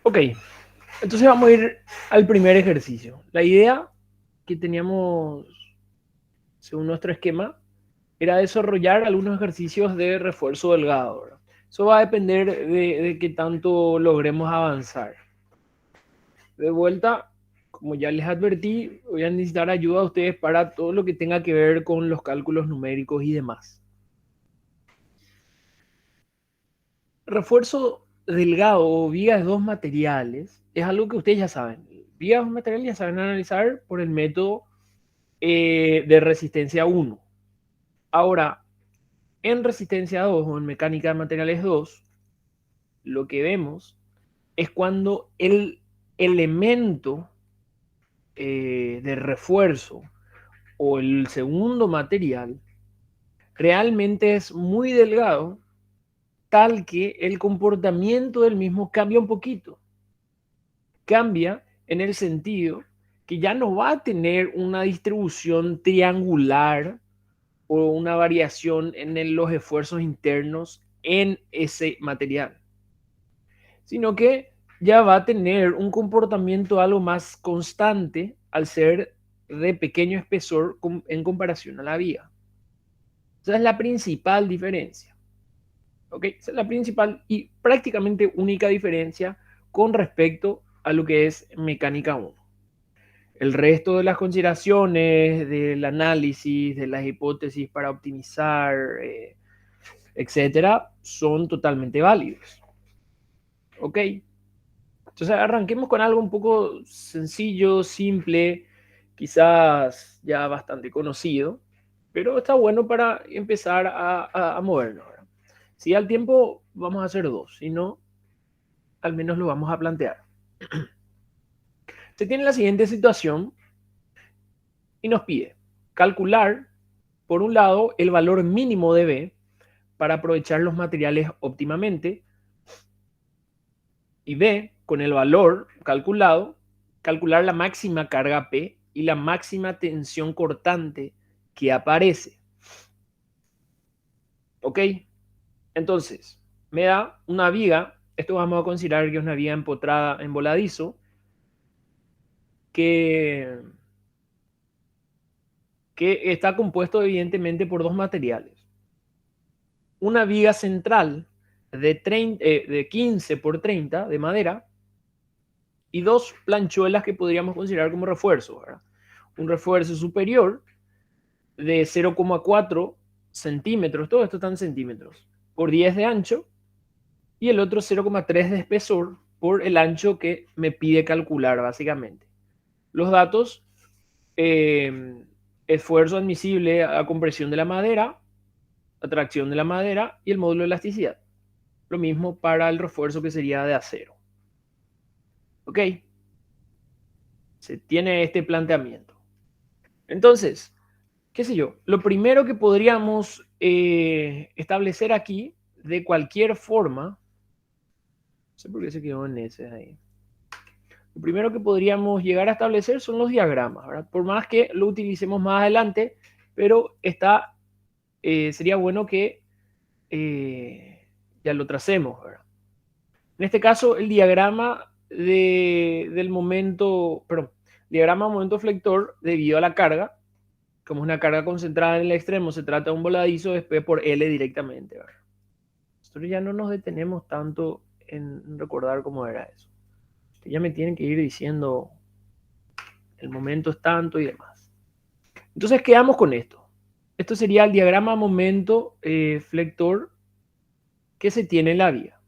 Ok, entonces vamos a ir al primer ejercicio. La idea que teníamos, según nuestro esquema, era desarrollar algunos ejercicios de refuerzo delgado, ¿verdad? Eso va a depender de qué tanto logremos avanzar. De vuelta, como ya les advertí, voy a necesitar ayuda a ustedes para todo lo que tenga que ver con los cálculos numéricos y demás. Refuerzo delgado o vigas de dos materiales es algo que ustedes ya saben. Vigas de un material ya saben analizar por el método de resistencia 1. Ahora, en resistencia 2 o en mecánica de materiales 2, lo que vemos es cuando el elemento de refuerzo o el segundo material realmente es muy delgado, tal que el comportamiento del mismo cambia un poquito. Cambia en el sentido que ya no va a tener una distribución triangular o una variación en los esfuerzos internos en ese material, sino que ya va a tener un comportamiento algo más constante al ser de pequeño espesor en comparación a la viga. Esa es la principal diferencia. ¿Ok? Esa es la principal y prácticamente única diferencia con respecto a lo que es mecánica 1. El resto de las consideraciones, del análisis, de las hipótesis para optimizar, etcétera, son totalmente válidos. ¿Ok? Entonces arranquemos con algo un poco sencillo, simple, quizás ya bastante conocido, pero está bueno para empezar a movernos. ¿Verdad? Si al tiempo vamos a hacer dos, si no, al menos lo vamos a plantear. Se tiene la siguiente situación y nos pide calcular, por un lado, el valor mínimo de B para aprovechar los materiales óptimamente y B, con el valor calculado, calcular la máxima carga P y la máxima tensión cortante que aparece. ¿Ok? Entonces, me da una viga, esto vamos a considerar que es una viga empotrada en voladizo, que, que está compuesto evidentemente por dos materiales. Una viga central de 15 por 30 de madera y dos planchuelas que podríamos considerar como refuerzo. ¿Verdad? Un refuerzo superior de 0,4 centímetros, todo esto está en centímetros, por 10 de ancho, y el otro 0,3 de espesor por el ancho que me pide calcular, básicamente. Los datos, eh, esfuerzo admisible a compresión de la madera, atracción de la madera y el módulo de elasticidad. Lo mismo para el refuerzo que sería de acero. ¿Ok? Se tiene este planteamiento. Entonces, qué sé yo, lo primero que podríamos establecer aquí, de cualquier forma, no sé por qué se quedó en ese ahí. Lo primero que podríamos llegar a establecer son los diagramas, ¿verdad? Por más que lo utilicemos más adelante, pero sería bueno que ya lo tracemos, ¿verdad? En este caso, el diagrama del momento, perdón, diagrama momento flector debido a la carga, como es una carga concentrada en el extremo, se trata de un voladizo de P por L directamente. ¿Verdad? Nosotros ya no nos detenemos tanto en recordar cómo era eso. Ya me tienen que ir diciendo el momento es tanto y demás. Entonces quedamos con esto. Esto sería el diagrama momento flector que se tiene en la vía.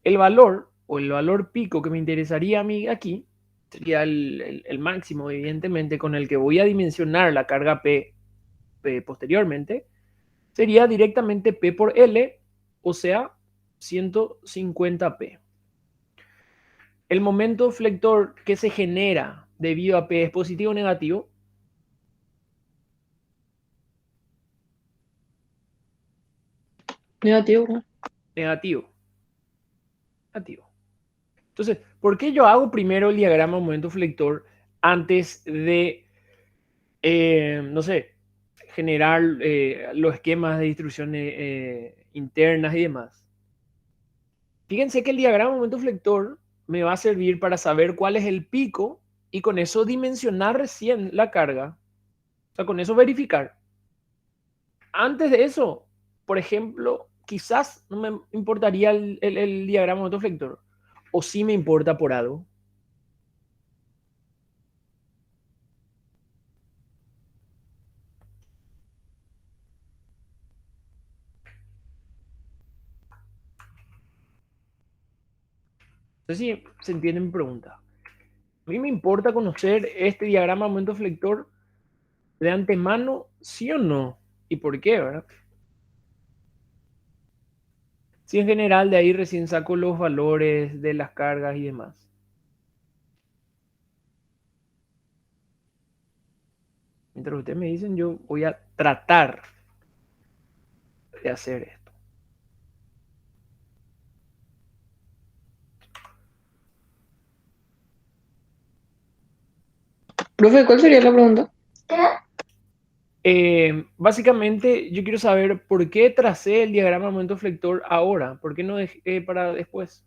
El valor o el valor pico que me interesaría a mí aquí sería el máximo, evidentemente, con el que voy a dimensionar la carga P posteriormente, sería directamente P por L, o sea, 150P. El momento flector que se genera debido a P es positivo o negativo. Negativo. Negativo. Negativo. Entonces, ¿por qué yo hago primero el diagrama momento flector antes de, no sé, generar los esquemas de distribuciones internas y demás? Fíjense que el diagrama momento flector me va a servir para saber cuál es el pico y con eso dimensionar recién la carga. O sea, con eso verificar. Antes de eso, por ejemplo, quizás no me importaría el diagrama de autoflector. O sí me importa por algo. No sé si se entiende mi pregunta. A mí me importa conocer este diagrama de momento flector de antemano, sí o no. ¿Y por qué, verdad? Si en general de ahí recién saco los valores de las cargas y demás. Mientras ustedes me dicen, yo voy a tratar de hacer esto. Profe, ¿cuál sería la pregunta? Básicamente, yo quiero saber por qué tracé el diagrama de momento flector ahora. ¿Por qué no dejé para después?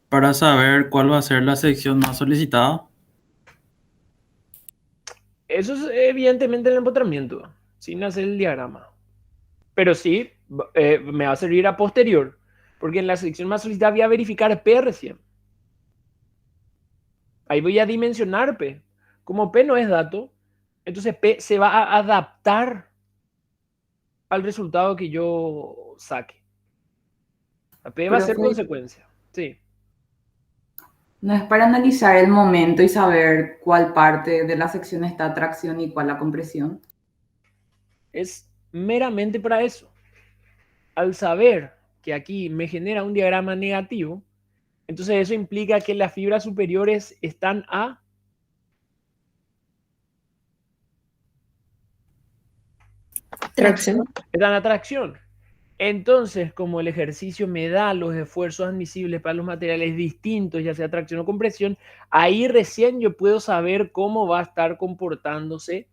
Para saber cuál va a ser la sección más solicitada. Eso es evidentemente el empotramiento, sin hacer el diagrama. Pero sí, me va a servir a posterior, porque en la sección más solicitada voy a verificar P recién. Ahí voy a dimensionar P. Como P no es dato, entonces P se va a adaptar al resultado que yo saque. La P va a ser Profe, consecuencia. Sí. no es para analizar el momento y saber cuál parte de la sección está a tracción y cuál a compresión. Es meramente para eso. Al saber que aquí me genera un diagrama negativo, entonces eso implica que las fibras superiores están a Tracción. están a tracción. Entonces, como el ejercicio me da los esfuerzos admisibles para los materiales distintos, ya sea tracción o compresión, ahí recién yo puedo saber cómo va a estar comportándose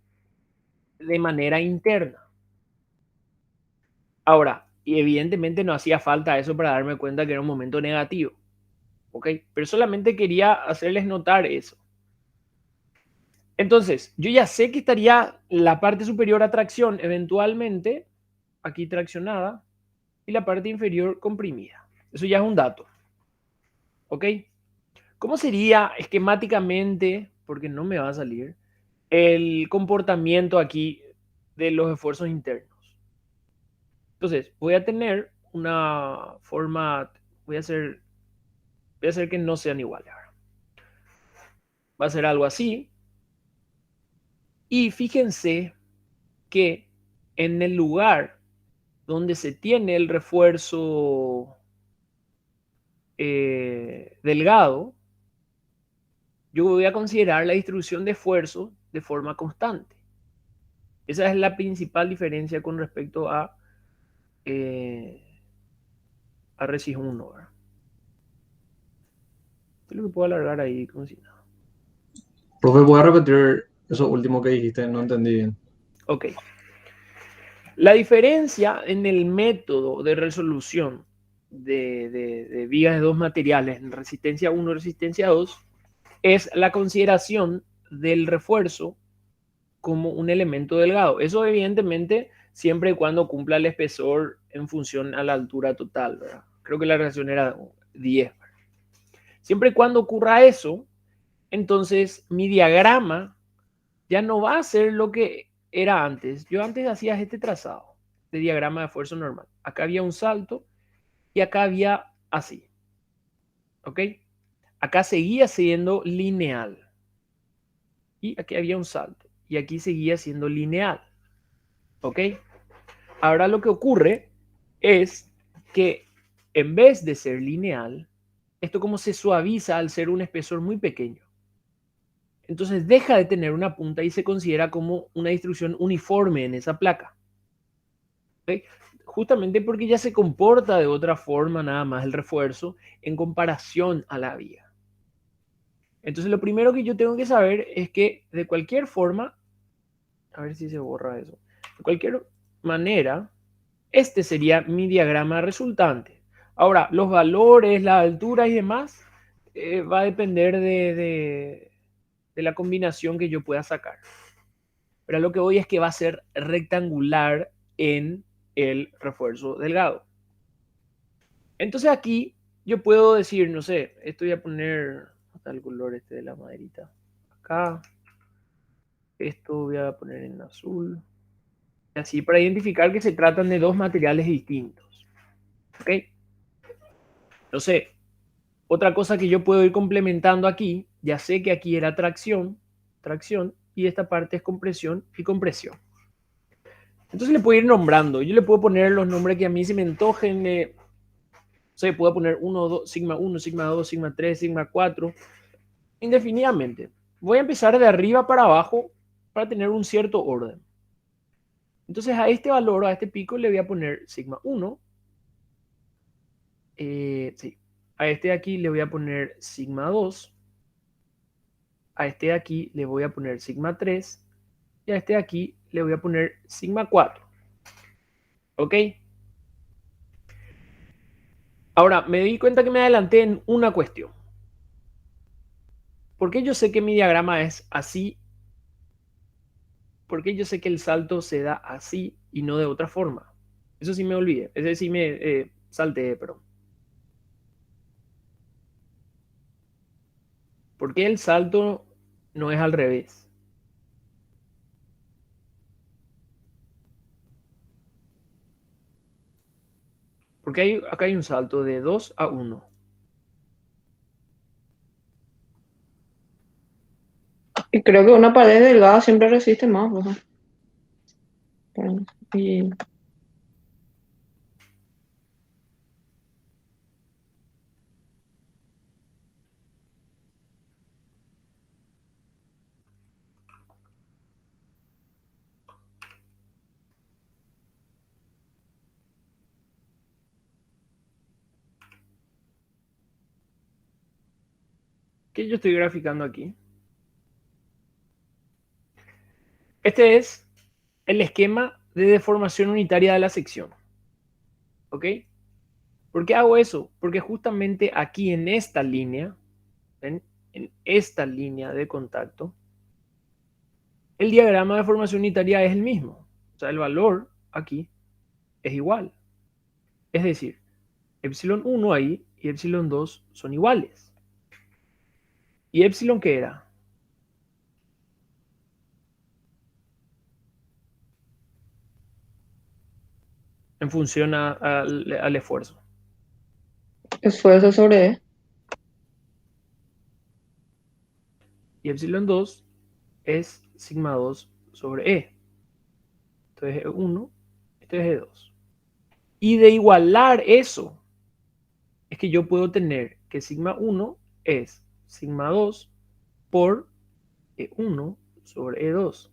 de manera interna. Ahora, y evidentemente no hacía falta eso para darme cuenta que era un momento negativo, ¿ok? Pero solamente quería hacerles notar eso. Entonces, yo ya sé que estaría la parte superior a tracción eventualmente, aquí traccionada, y la parte inferior comprimida. Eso ya es un dato, ¿ok? ¿Cómo sería esquemáticamente, porque no me va a salir, el comportamiento aquí de los esfuerzos internos? Entonces, voy a tener una forma, voy a hacer que no sean iguales. Va a ser algo así. Y fíjense que en el lugar donde se tiene el refuerzo delgado, yo voy a considerar la distribución de esfuerzo de forma constante. Esa es la principal diferencia con respecto eh, a Resis 1. ¿Verdad? Yo lo que puedo alargar ahí como si nada. Profe, voy a repetir eso último que dijiste, no entendí bien. Ok. La diferencia en el método de resolución de vigas de dos materiales en resistencia 1 y resistencia 2 es la consideración del refuerzo como un elemento delgado. Eso evidentemente siempre y cuando cumpla el espesor en función a la altura total, ¿verdad? Creo que la relación era 10. ¿Verdad? Siempre y cuando ocurra eso, entonces mi diagrama ya no va a ser lo que era antes. Yo antes hacía este trazado de diagrama de esfuerzo normal. Acá había un salto y acá había así. ¿Ok? Acá seguía siendo lineal. Y aquí había un salto. Y aquí seguía siendo lineal. ¿Ok? Ahora lo que ocurre es que en vez de ser lineal, esto como se suaviza al ser un espesor muy pequeño. Entonces deja de tener una punta y se considera como una distribución uniforme en esa placa. ¿Okay? Justamente porque ya se comporta de otra forma nada más el refuerzo en comparación a la viga. Entonces lo primero que yo tengo que saber es que de cualquier forma, a ver si se borra eso, de cualquier manera, este sería mi diagrama resultante. Ahora, los valores, la altura y demás, va a depender de la combinación que yo pueda sacar. Pero lo que voy es que va a ser rectangular en el refuerzo delgado. Entonces aquí yo puedo decir, no sé, esto voy a poner, hasta el color este de la maderita, acá. Esto voy a poner en azul. Así, para identificar que se tratan de dos materiales distintos. ¿Ok? No sé, otra cosa que yo puedo ir complementando aquí, ya sé que aquí era tracción, y esta parte es compresión y compresión. Entonces le puedo ir nombrando. Yo le puedo poner los nombres que a mí se me antojen. O sea, puedo poner 1, 2, sigma 1, sigma 2, sigma 3, sigma 4, indefinidamente. Voy a empezar de arriba para abajo para tener un cierto orden. Entonces a este valor, a este pico, le voy a poner sigma 1. Sí. A este de aquí le voy a poner sigma 2. A este de aquí le voy a poner sigma 3. Y a este de aquí le voy a poner sigma 4. ¿Ok? Ahora, me di cuenta que me adelanté en una cuestión. ¿Por qué yo sé que mi diagrama es así? ¿Por qué yo sé que el salto se da así y no de otra forma? Eso sí me olvidé. Ese sí me salté, perdón. ¿Por qué el salto no es al revés? Porque acá hay un salto de 2 a 1. Y creo que una pared delgada siempre resiste más, ¿verdad? Y ¿Qué yo estoy graficando aquí? Este es el esquema de deformación unitaria de la sección. ¿Ok? ¿Por qué hago eso? Porque justamente aquí en esta línea, ¿ven? En esta línea de contacto, el diagrama de formación unitaria es el mismo. O sea, el valor aquí es igual. Es decir, epsilon 1 ahí y epsilon 2 son iguales. ¿Y epsilon qué era? En función al esfuerzo. esfuerzo sobre E. Y epsilon 2 es sigma 2 sobre E. Esto es E1, esto es E2. Y de igualar eso, es que yo puedo tener que sigma 1 es sigma 2 por E1 sobre E2.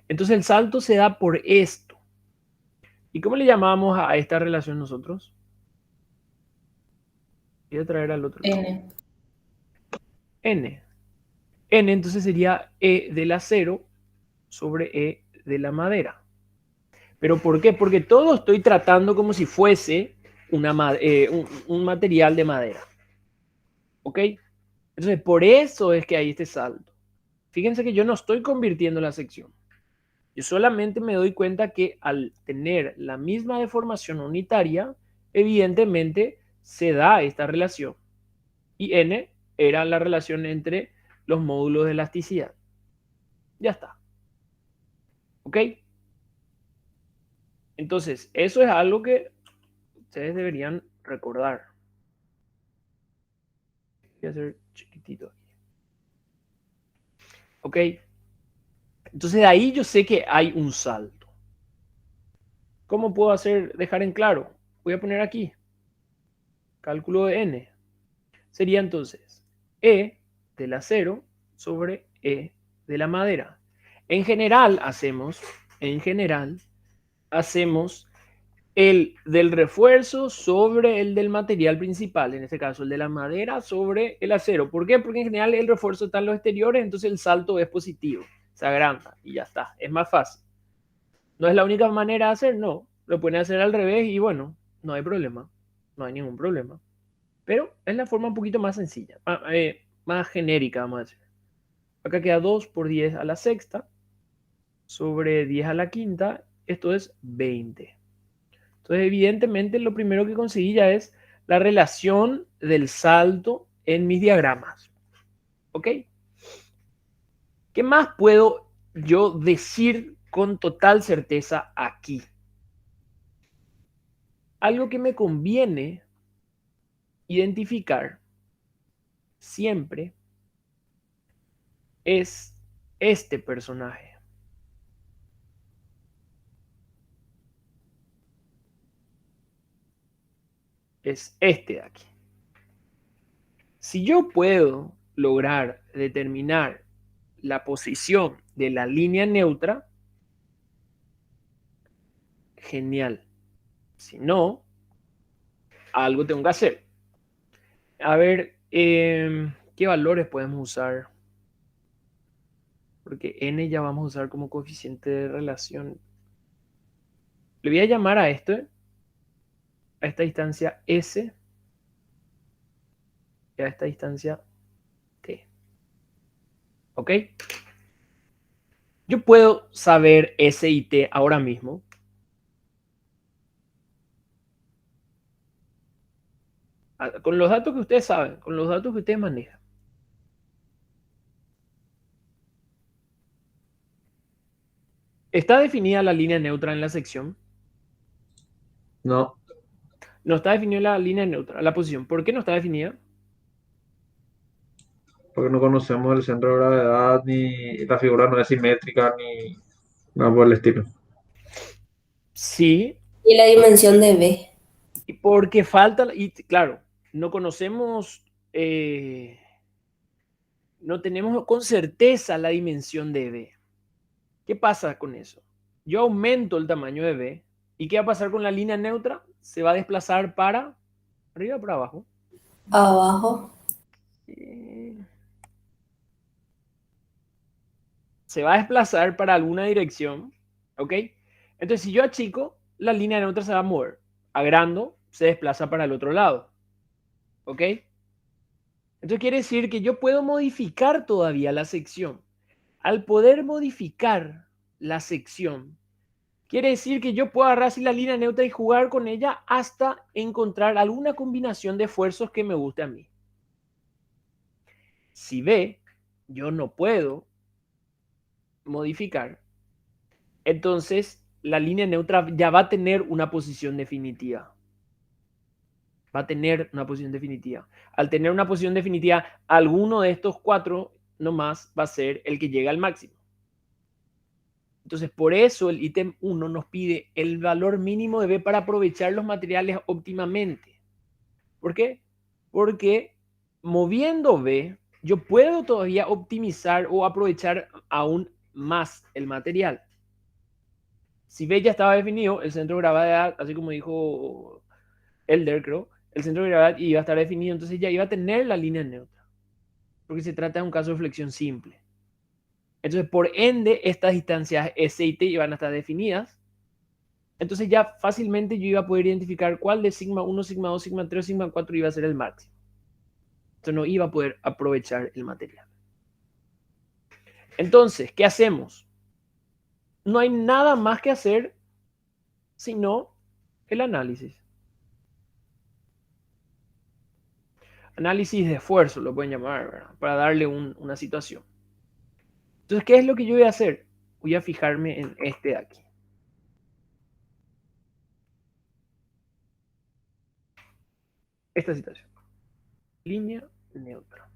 Entonces el salto se da por esto. ¿Y cómo le llamamos a esta relación nosotros? Voy a traer al otro lado. N. N. N entonces sería E del acero sobre E de la madera. ¿Pero por qué? Porque todo estoy tratando como si fuese un material de madera. ¿Ok? Entonces, por eso es que hay este salto. Fíjense que yo no estoy convirtiendo la sección. Yo solamente me doy cuenta que al tener la misma deformación unitaria, evidentemente se da esta relación. Y N era la relación entre los módulos de elasticidad. Ya está. ¿Ok? Entonces, eso es algo que ustedes deberían recordar. Voy a hacer chiquitito aquí. ¿Ok? Entonces de ahí yo sé que hay un salto. ¿Cómo puedo dejar en claro? Voy a poner aquí. Cálculo de N. Sería entonces E del acero sobre E de la madera. En general hacemos el del refuerzo sobre el del material principal, en este caso el de la madera sobre el acero. ¿Por qué? Porque en general el refuerzo está en los exteriores, entonces el salto es positivo, se agranda y ya está, es más fácil. ¿No es la única manera de hacer? No, lo pueden hacer al revés y bueno, no hay problema, no hay ningún problema. Pero es la forma un poquito más sencilla, más genérica, vamos a decir. Acá queda 2 por 10 a la sexta sobre 10 a la quinta. Esto es 20. Entonces, evidentemente, lo primero que conseguí ya es la relación del salto en mis diagramas. ¿Ok? ¿Qué más puedo yo decir con total certeza aquí? Algo que me conviene identificar siempre es este personaje. Es este de aquí. Si yo puedo lograr determinar la posición de la línea neutra, genial. Si no, algo tengo que hacer. A ver, ¿qué valores podemos usar? Porque n ya vamos a usar como coeficiente de relación. Le voy a llamar a esto, a esta distancia S, y a esta distancia T. ¿Ok? Yo puedo saber S y T ahora mismo. Con los datos que ustedes saben, con los datos que ustedes manejan. ¿Está definida la línea neutra en la sección? No, No está definida la línea neutra, la posición. ¿Por qué no está definida? porque no conocemos el centro de gravedad, ni la figura no es simétrica, ni nada por el estilo. Sí, Y la dimensión de B. y porque falta, y claro, no conocemos, no tenemos con certeza la dimensión de B. ¿Qué pasa con eso? Yo aumento el tamaño de B, ¿y qué va a pasar con la línea neutra? Se va a desplazar para arriba o para abajo. Abajo. Se va a desplazar para alguna dirección, ¿ok? Entonces, si yo achico, la línea neutra se va a mover. Agrando, se desplaza para el otro lado, ¿ok? Entonces quiere decir que yo puedo modificar todavía la sección. Al poder modificar la sección, quiere decir que yo puedo agarrar así la línea neutra y jugar con ella hasta encontrar alguna combinación de esfuerzos que me guste a mí. Si B, yo no puedo modificar, entonces la línea neutra ya va a tener una posición definitiva. Va a tener una posición definitiva. Al tener una posición definitiva, alguno de estos cuatro nomás va a ser el que llega al máximo. Entonces, por eso el ítem 1 nos pide el valor mínimo de B para aprovechar los materiales óptimamente. ¿Por qué? Porque moviendo B, yo puedo todavía optimizar o aprovechar aún más el material. Si B ya estaba definido, el centro de gravedad, así como dijo Elder, creo, el centro de gravedad iba a estar definido, entonces ya iba a tener la línea neutra. Porque se trata de un caso de flexión simple. Entonces, por ende, estas distancias S y T iban a estar definidas. Entonces ya fácilmente yo iba a poder identificar cuál de sigma 1, sigma 2, sigma 3, sigma 4 iba a ser el máximo. Entonces no iba a poder aprovechar el material. Entonces, ¿qué hacemos? No hay nada más que hacer sino el análisis. Análisis de esfuerzo, lo pueden llamar, ¿verdad? Para darle una situación. Entonces, ¿qué es lo que yo voy a hacer? Voy a fijarme en este de aquí. Esta situación. Línea neutra.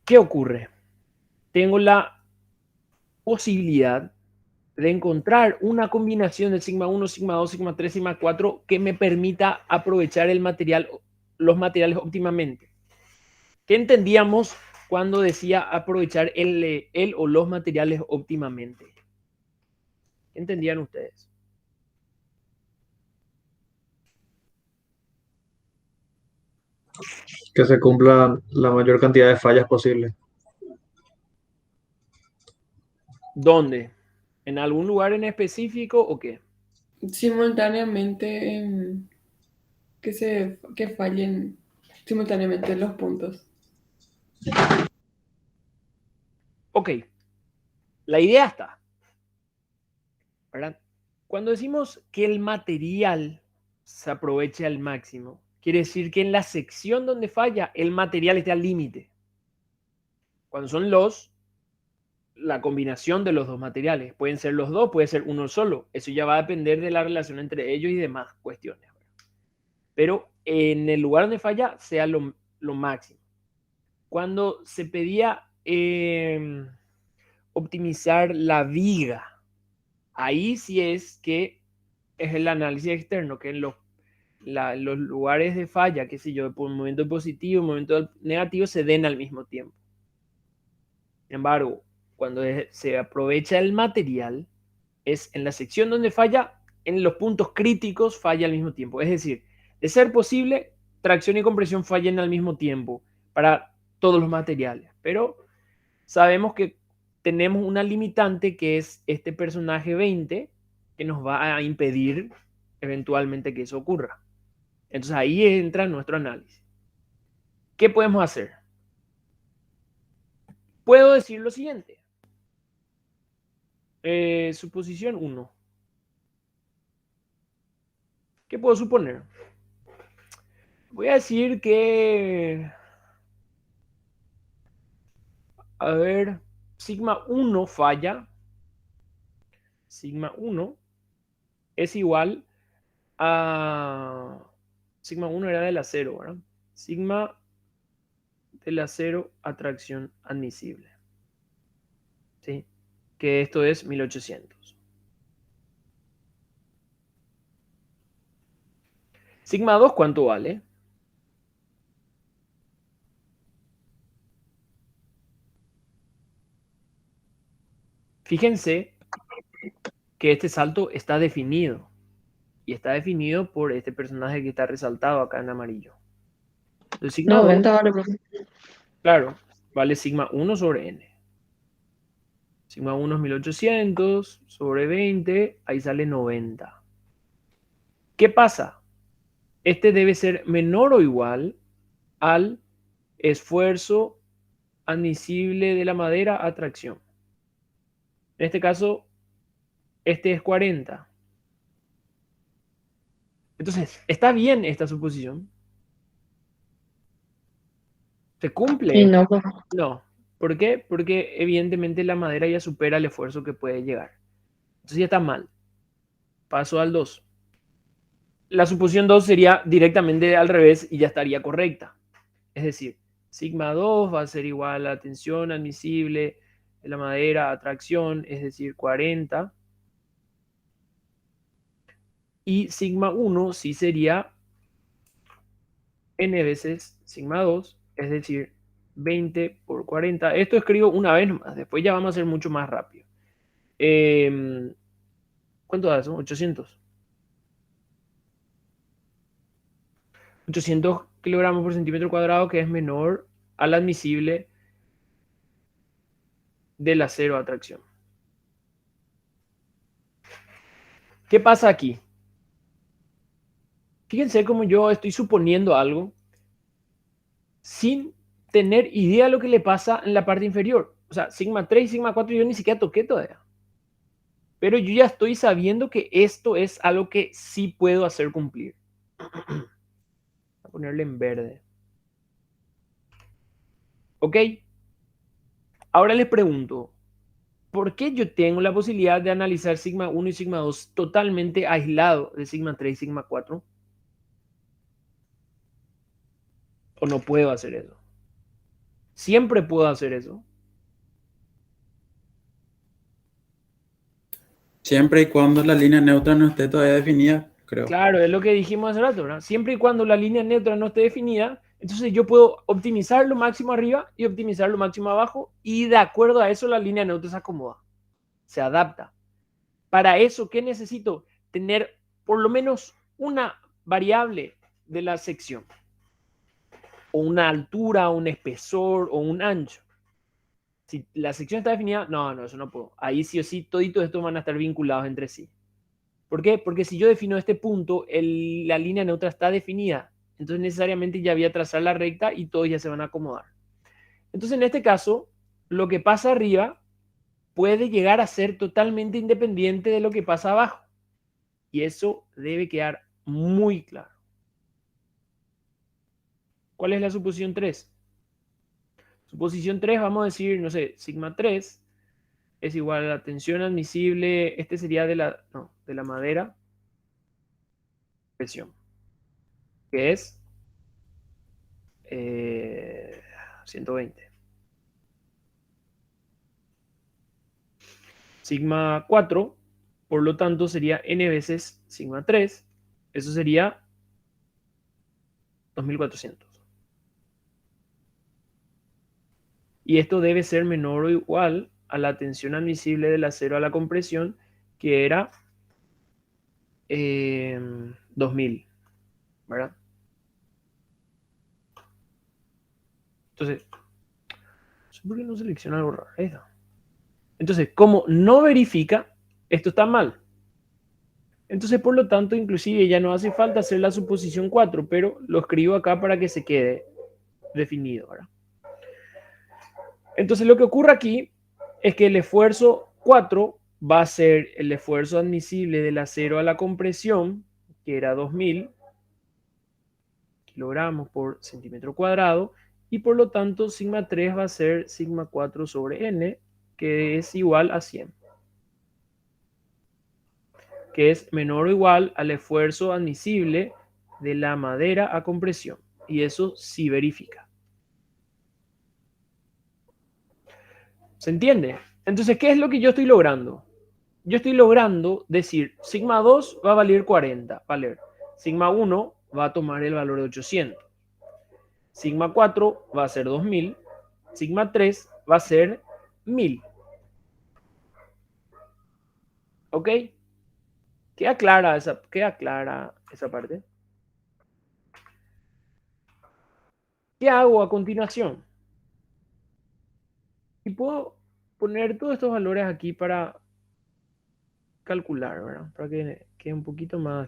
¿Qué ocurre? Tengo la posibilidad de encontrar una combinación de sigma 1, sigma 2, sigma 3, sigma 4 que me permita aprovechar el material, los materiales óptimamente. ¿Qué entendíamos cuando decía aprovechar el o los materiales óptimamente? ¿Qué entendían ustedes? Que se cumpla la mayor cantidad de fallas posible. ¿Dónde? ¿En algún lugar en específico o qué? Simultáneamente que fallen simultáneamente los puntos. Ok, la idea está, ¿verdad? Cuando decimos que el material se aproveche al máximo, quiere decir que en la sección donde falla, el material esté al límite. Cuando son la combinación de los dos materiales, pueden ser los dos, puede ser uno solo. Eso ya va a depender de la relación entre ellos y demás cuestiones. Pero en el lugar donde falla, sea lo máximo. Cuando se pedía optimizar la viga, ahí sí es que es el análisis externo, que en los lugares de falla, qué sé yo, por un momento positivo, un momento negativo, se den al mismo tiempo. Sin embargo, cuando se aprovecha el material, es en la sección donde falla, en los puntos críticos falla al mismo tiempo. Es decir, de ser posible, tracción y compresión fallen al mismo tiempo para todos los materiales. Pero sabemos que tenemos una limitante que es este personaje 20 que nos va a impedir eventualmente que eso ocurra. Entonces ahí entra nuestro análisis. ¿Qué podemos hacer? Puedo decir lo siguiente. Suposición 1. ¿Qué puedo suponer? Voy a decir que, a ver, sigma 1 falla. Sigma 1 es igual a... Sigma 1 era del acero, ¿verdad? Sigma del acero atracción admisible. ¿Sí? Que esto es 1800. Sigma 2, ¿cuánto vale? Fíjense que este salto está definido. Y está definido por este personaje que está resaltado acá en amarillo. Entonces, sigma 2, 90 vale, profe. claro, vale sigma 1 sobre n. Sigma 1 es 1800 sobre 20, ahí sale 90. ¿Qué pasa? Este debe ser menor o igual al esfuerzo admisible de la madera a tracción. En este caso, este es 40. Entonces, ¿está bien esta suposición? ¿Se cumple Y esto? no, profe. No. ¿Por qué? Porque evidentemente la madera ya supera el esfuerzo que puede llegar. Entonces ya está mal. Paso al 2. La suposición 2 sería directamente al revés y ya estaría correcta. Es decir, sigma 2 va a ser igual a tensión admisible de la madera a tracción, es decir, 40. Y sigma 1 sí sería n veces sigma 2, es decir, 20 por 40. Esto escribo una vez más, después ya vamos a hacer mucho más rápido. ¿Cuánto da eso? 800. 800 kilogramos por centímetro cuadrado, que es menor al admisible del acero a tracción. ¿Qué pasa aquí? Fíjense cómo yo estoy suponiendo algo sin tener idea de lo que le pasa en la parte inferior. O sea, sigma 3 y sigma 4 yo ni siquiera toqué todavía. Pero yo ya estoy sabiendo que esto es algo que sí puedo hacer cumplir. Voy a ponerle en verde. ¿Ok? Ahora les pregunto, ¿por qué yo tengo la posibilidad de analizar sigma 1 y sigma 2 totalmente aislado de sigma 3 y sigma 4? ¿O no puedo hacer eso? Siempre puedo hacer eso. Siempre y cuando la línea neutra no esté todavía definida, creo. Claro, es lo que dijimos hace rato, ¿verdad? Siempre y cuando la línea neutra no esté definida, entonces yo puedo optimizar lo máximo arriba y optimizar lo máximo abajo y de acuerdo a eso la línea neutra se acomoda, se adapta. Para eso, ¿qué necesito? Tener por lo menos una variable de la sección, o una altura, un espesor o un ancho. Si la sección está definida, no, eso no puedo. Ahí sí o sí, toditos estos van a estar vinculados entre sí. ¿Por qué? Porque si yo defino este punto, la línea neutra está definida. Entonces necesariamente ya voy a trazar la recta y todos ya se van a acomodar. Entonces en este caso, lo que pasa arriba puede llegar a ser totalmente independiente de lo que pasa abajo. Y eso debe quedar muy claro. ¿Cuál es la suposición 3? Suposición 3, vamos a decir, no sé, sigma 3 es igual a la tensión admisible, este sería de la madera, presión, que es 120. Sigma 4, por lo tanto, sería n veces sigma 3, eso sería 2400. Y esto debe ser menor o igual a la tensión admisible del acero a la compresión, que era 2000, ¿verdad? Entonces, ¿por qué no selecciona algo raro? Entonces, como no verifica, esto está mal. Entonces, por lo tanto, inclusive ya no hace falta hacer la suposición 4, pero lo escribo acá para que se quede definido, ¿verdad? Entonces, lo que ocurre aquí es que el esfuerzo 4 va a ser el esfuerzo admisible del acero a la compresión, que era 2000 kilogramos por centímetro cuadrado, y por lo tanto, sigma 3 va a ser sigma 4 sobre n, que es igual a 100. Que es menor o igual al esfuerzo admisible de la madera a compresión. Y eso sí verifica. ¿Se entiende? Entonces, ¿qué es lo que yo estoy logrando? Yo estoy logrando decir, sigma 2 va a valer 40, valer. Sigma 1 va a tomar el valor de 800. Sigma 4 va a ser 2000. Sigma 3 va a ser 1000. ¿Ok? ¿Queda clara esa parte? ¿Qué hago a continuación? Y puedo poner todos estos valores aquí para calcular, ¿verdad? Para que quede un poquito más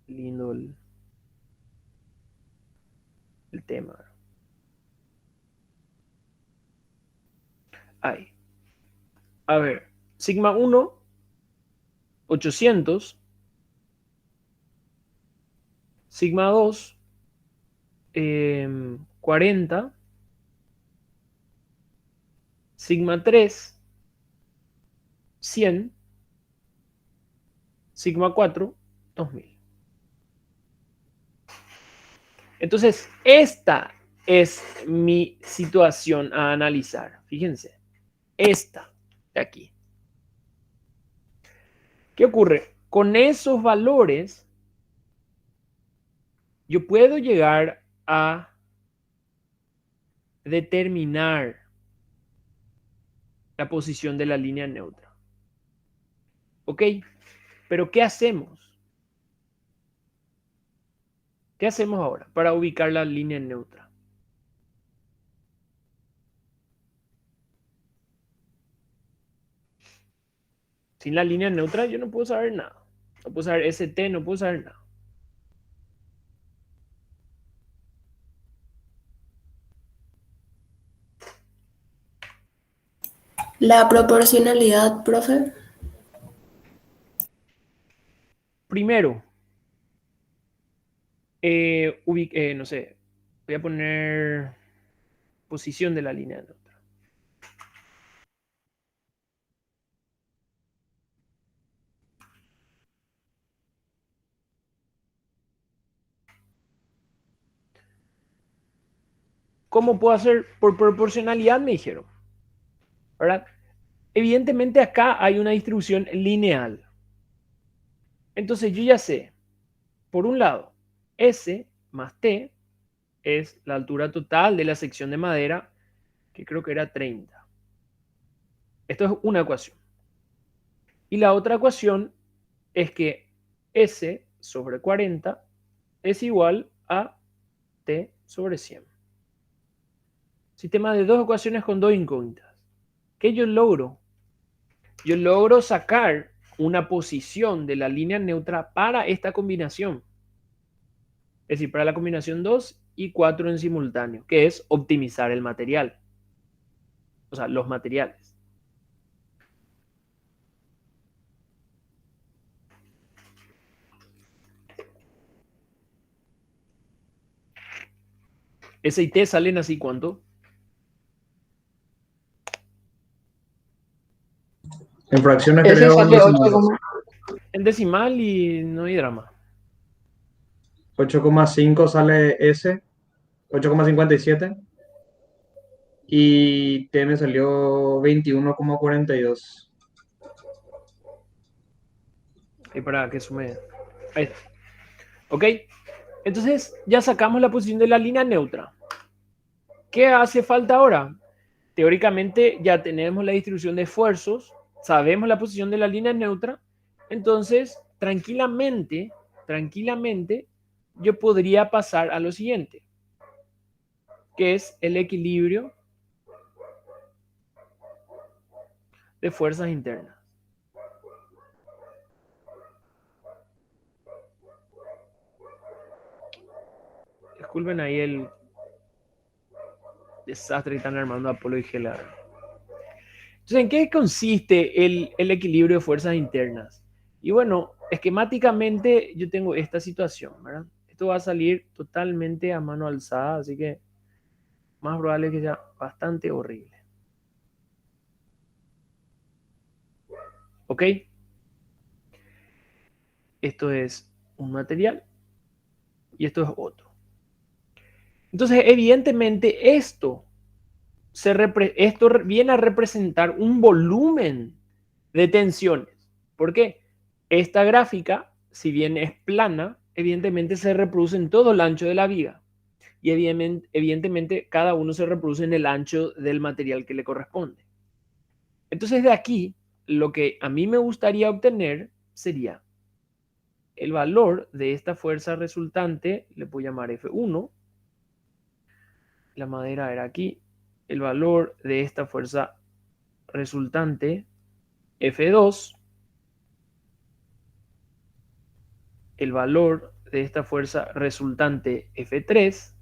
lindo el tema, ¿verdad? Ahí. A ver, sigma 1, 800. Sigma 2, 40. Sigma 3, 100. Sigma 4, 2000. Entonces, esta es mi situación a analizar. Fíjense, esta de aquí. ¿Qué ocurre? Con esos valores, yo puedo llegar a determinar la posición de la línea neutra. ¿Ok? Pero ¿qué hacemos? ¿Qué hacemos ahora para ubicar la línea neutra? Sin la línea neutra yo no puedo saber nada. No puedo saber ST, no puedo saber nada. La proporcionalidad, profe. Primero, no sé, voy a poner posición de la línea neutra. ¿Cómo puedo hacer? Por proporcionalidad me dijeron, ¿verdad? Evidentemente acá hay una distribución lineal. Entonces yo ya sé, por un lado, S más T es la altura total de la sección de madera, que creo que era 30. Esto es una ecuación. Y la otra ecuación es que S sobre 40 es igual a T sobre 100. Sistema de dos ecuaciones con dos incógnitas. ¿Qué yo logro? Yo logro sacar una posición de la línea neutra para esta combinación. Es decir, para la combinación 2 y 4 en simultáneo, que es optimizar el material. O sea, los materiales. S y T salen así, ¿cuánto? En fracciones Ese creo en sale 8, decimales. En decimal y no hay drama. 8,5 sale S, 8,57 y T me salió 21,42. Y para que sume. Ahí está. ¿Ok? Entonces ya sacamos la posición de la línea neutra. ¿Qué hace falta ahora? Teóricamente ya tenemos la distribución de esfuerzos, sabemos la posición de la línea neutra, entonces tranquilamente, yo podría pasar a lo siguiente, que es el equilibrio de fuerzas internas. Disculpen ahí el desastre que están armando Apolo y Gelar. Entonces, ¿en qué consiste el equilibrio de fuerzas internas? Y bueno, esquemáticamente yo tengo esta situación, ¿verdad? Esto va a salir totalmente a mano alzada, así que más probable que sea bastante horrible. ¿Ok? Esto es un material y esto es otro. Entonces, evidentemente, esto viene a representar un volumen de tensiones. ¿Por qué? Esta gráfica, si bien es plana, evidentemente se reproduce en todo el ancho de la viga. Y evidentemente cada uno se reproduce en el ancho del material que le corresponde. Entonces de aquí, lo que a mí me gustaría obtener sería el valor de esta fuerza resultante, le puedo llamar F1, la madera era aquí, el valor de esta fuerza resultante, F2, el valor de esta fuerza resultante, F3,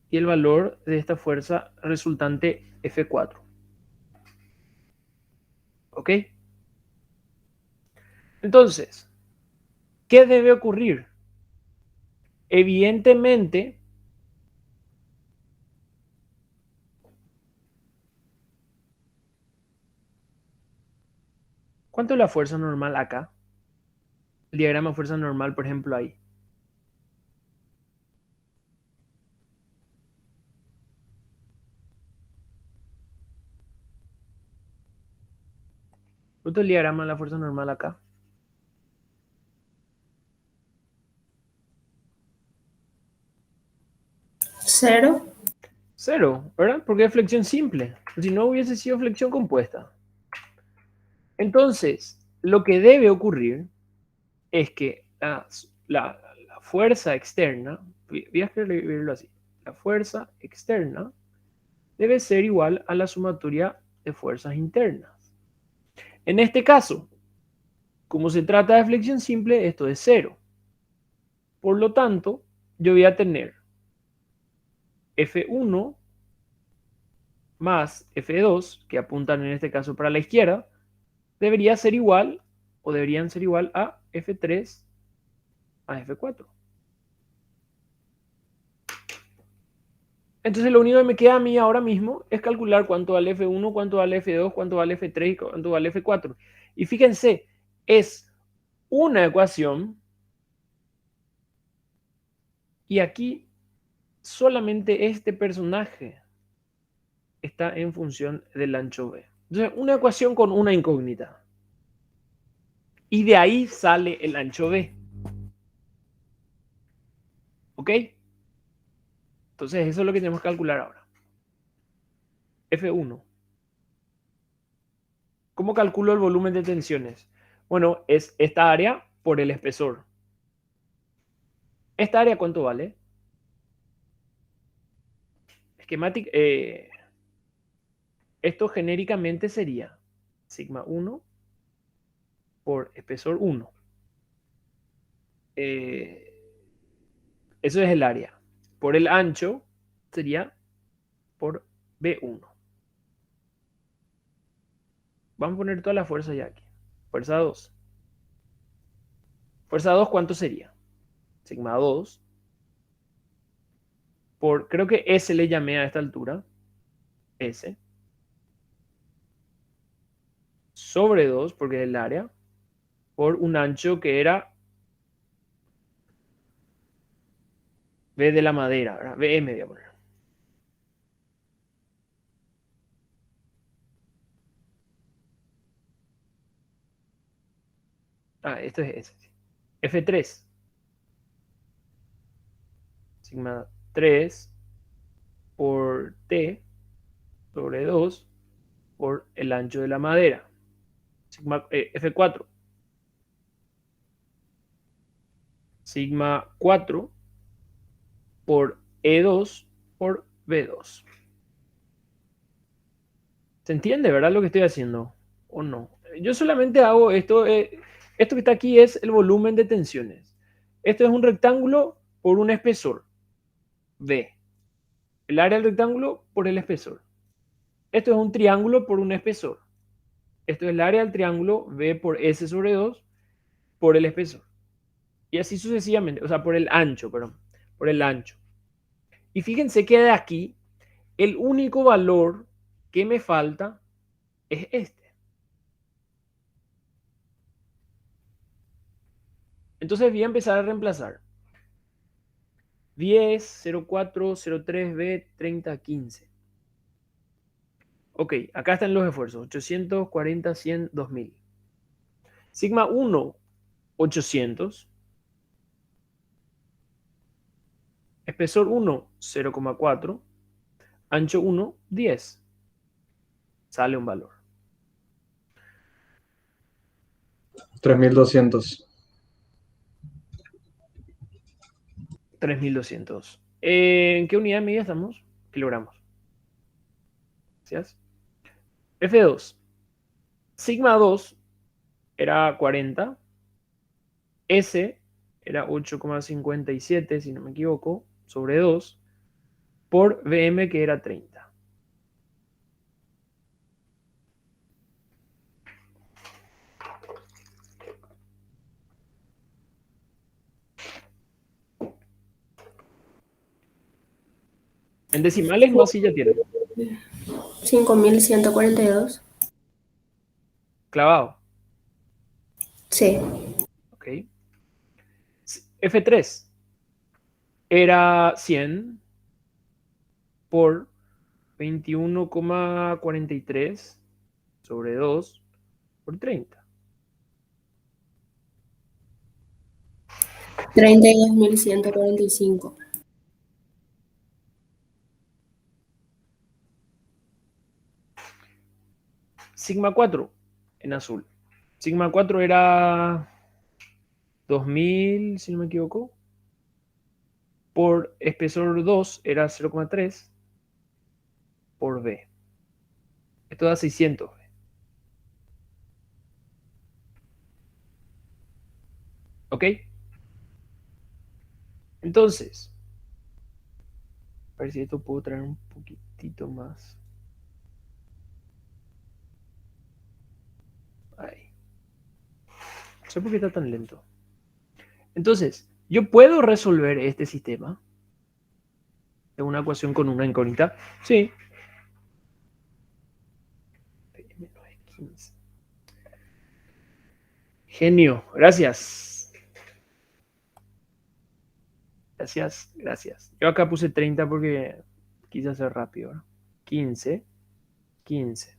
y el valor de esta fuerza resultante, F4. ¿Ok? Entonces, ¿qué debe ocurrir? Evidentemente, ¿cuánto es la fuerza normal acá? El diagrama de fuerza normal, por ejemplo, ahí. ¿Cuánto es el diagrama de la fuerza normal acá? Cero. Cero, ¿verdad? Porque es flexión simple. Si no hubiese sido flexión compuesta. Entonces, lo que debe ocurrir es que la fuerza externa, voy a escribirlo así, la fuerza externa debe ser igual a la sumatoria de fuerzas internas. En este caso, como se trata de flexión simple, esto es cero. Por lo tanto, yo voy a tener F1 más F2, que apuntan en este caso para la izquierda, debería ser igual o deberían ser igual a F3 a F4. Entonces lo único que me queda a mí ahora mismo es calcular cuánto vale F1, cuánto vale F2, cuánto vale F3 y cuánto vale F4. Y fíjense, es una ecuación y aquí solamente este personaje está en función del ancho B. Entonces, una ecuación con una incógnita. Y de ahí sale el ancho B. ¿Ok? Entonces, eso es lo que tenemos que calcular ahora. F1. ¿Cómo calculo el volumen de tensiones? Bueno, es esta área por el espesor. ¿Esta área cuánto vale? Esquemática. Esto genéricamente sería sigma 1 por espesor 1. Eso es el área. Por el ancho sería por B1. Vamos a poner toda la fuerza ya aquí. Fuerza 2. Fuerza 2, ¿cuánto sería? Sigma 2 por, creo que S le llamé a esta altura. S. Sobre 2, porque es el área. Por un ancho que era B de la madera, ¿verdad? BM, voy a poner. Esto es S. F3. Sigma 3 por T sobre 2 por el ancho de la madera. Sigma, F4. Sigma 4 por E2 por B2. ¿Se entiende, verdad, lo que estoy haciendo? ¿O no? Yo solamente hago esto. Esto que está aquí es el volumen de tensiones. Esto es un rectángulo por un espesor. B. El área del rectángulo por el espesor. Esto es un triángulo por un espesor. Esto es el área del triángulo B por S sobre 2 por el espesor. Y así sucesivamente. O sea, por el ancho, perdón. Por el ancho. Y fíjense que de aquí, el único valor que me falta es este. Entonces voy a empezar a reemplazar. 10, 04, 03B, 30, 15. Ok, acá están los esfuerzos. 840, 100, 2000. Sigma 1, 800. Espesor 1, 0,4. Ancho 1, 10. Sale un valor. 3200. 3200. ¿En qué unidad de medida estamos? Kilogramos. Gracias. F2. Sigma 2 era 40. S era 8,57, si no me equivoco, sobre 2, por VM, que era 30. En decimales no, así ya tienen. 5142. Clavado. Sí. Ok. F3 era 100 por 21,43 sobre 2 por 30. 32145. Sigma 4 en azul. Sigma 4 era 2000, si no me equivoco. Por espesor 2 era 0,3 por B. Esto da 600. ¿Ok? Entonces, a ver si esto puedo traer un poquitito más. Ahí. No sé por qué está tan lento. Entonces, yo puedo resolver este sistema de una ecuación con una incógnita. Sí. Genio, gracias. Gracias, gracias. Yo acá puse 30 porque quise hacer rápido, ¿no? 15, 15.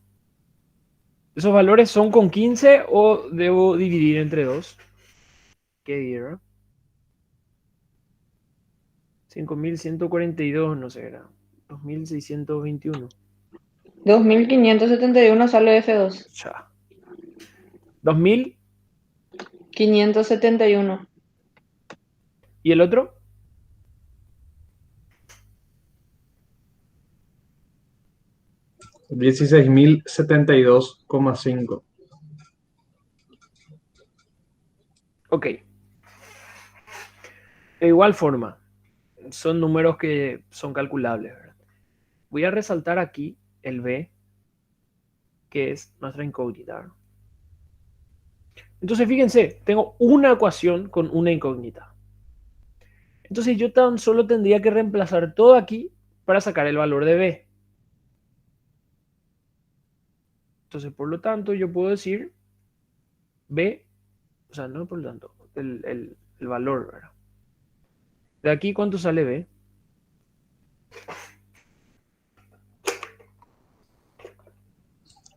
¿Esos valores son con 15 o debo dividir entre 2? ¿Qué dirá? 5142, no sé, era 2621. 2571 sale F2. Ya. 2000. 571. ¿Y el otro? 16.072,5. Ok. De igual forma, son números que son calculables, ¿verdad? Voy a resaltar aquí el B, que es nuestra incógnita, ¿verdad? Entonces, fíjense, tengo una ecuación con una incógnita. Entonces, yo tan solo tendría que reemplazar todo aquí para sacar el valor de B. Entonces, por lo tanto, yo puedo decir B, o sea, no por lo tanto, el valor, ¿verdad? De aquí, ¿cuánto sale B?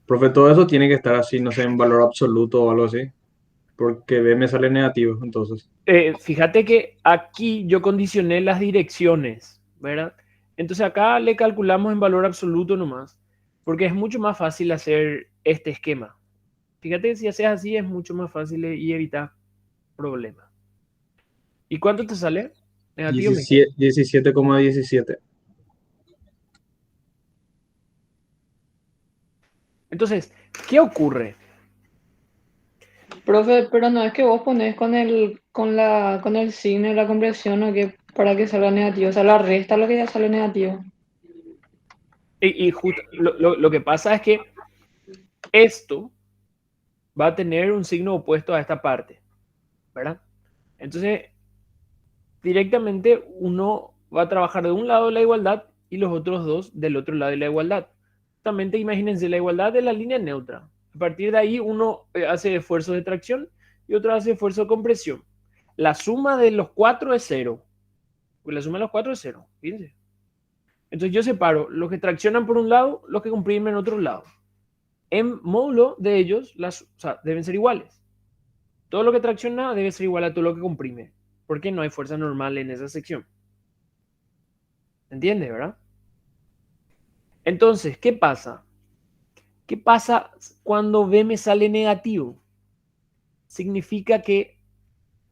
Profe, todo eso tiene que estar así, no sé, en valor absoluto o algo así. Porque B me sale negativo, entonces. Fíjate que aquí yo condicioné las direcciones, ¿verdad? Entonces acá le calculamos en valor absoluto nomás, porque es mucho más fácil hacer este esquema. Fíjate que si haces así es mucho más fácil y evitar problemas. ¿Y cuánto te sale? Negativo, me dijiste. 17,17. Entonces, ¿qué ocurre? Profe, pero no es que vos ponés con el signo y la compresión o que para que salga negativo, o sea, la resta lo que ya sale negativo. Y justo lo que pasa es que esto va a tener un signo opuesto a esta parte, ¿verdad? Entonces, directamente uno va a trabajar de un lado de la igualdad y los otros dos del otro lado de la igualdad. Justamente imagínense la igualdad de la línea neutra. A partir de ahí uno hace esfuerzo de tracción y otro hace esfuerzo de compresión. La suma de los cuatro es cero. Pues la suma de los cuatro es cero. Fíjense. Entonces yo separo los que traccionan por un lado, los que comprimen en otro lado. En módulo de ellos, o sea, deben ser iguales. Todo lo que tracciona debe ser igual a todo lo que comprime, porque no hay fuerza normal en esa sección. ¿Entiendes, verdad? Entonces, ¿qué pasa? ¿Qué pasa cuando B me sale negativo? Significa que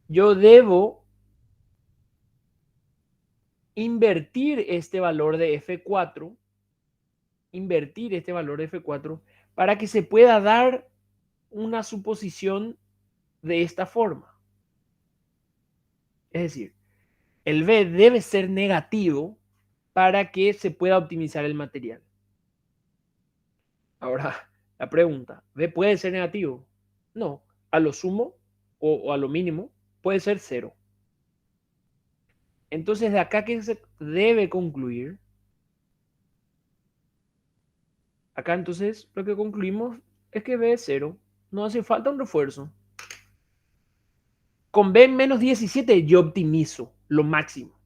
yo debo invertir este valor de F4, para que se pueda dar una suposición de esta forma. Es decir, el B debe ser negativo para que se pueda optimizar el material. Ahora, la pregunta, ¿B puede ser negativo? No, a lo sumo o a lo mínimo puede ser cero. Entonces, de acá que se debe concluir, acá entonces lo que concluimos es que B es cero, no hace falta un refuerzo. Con B menos 17 yo optimizo lo máximo.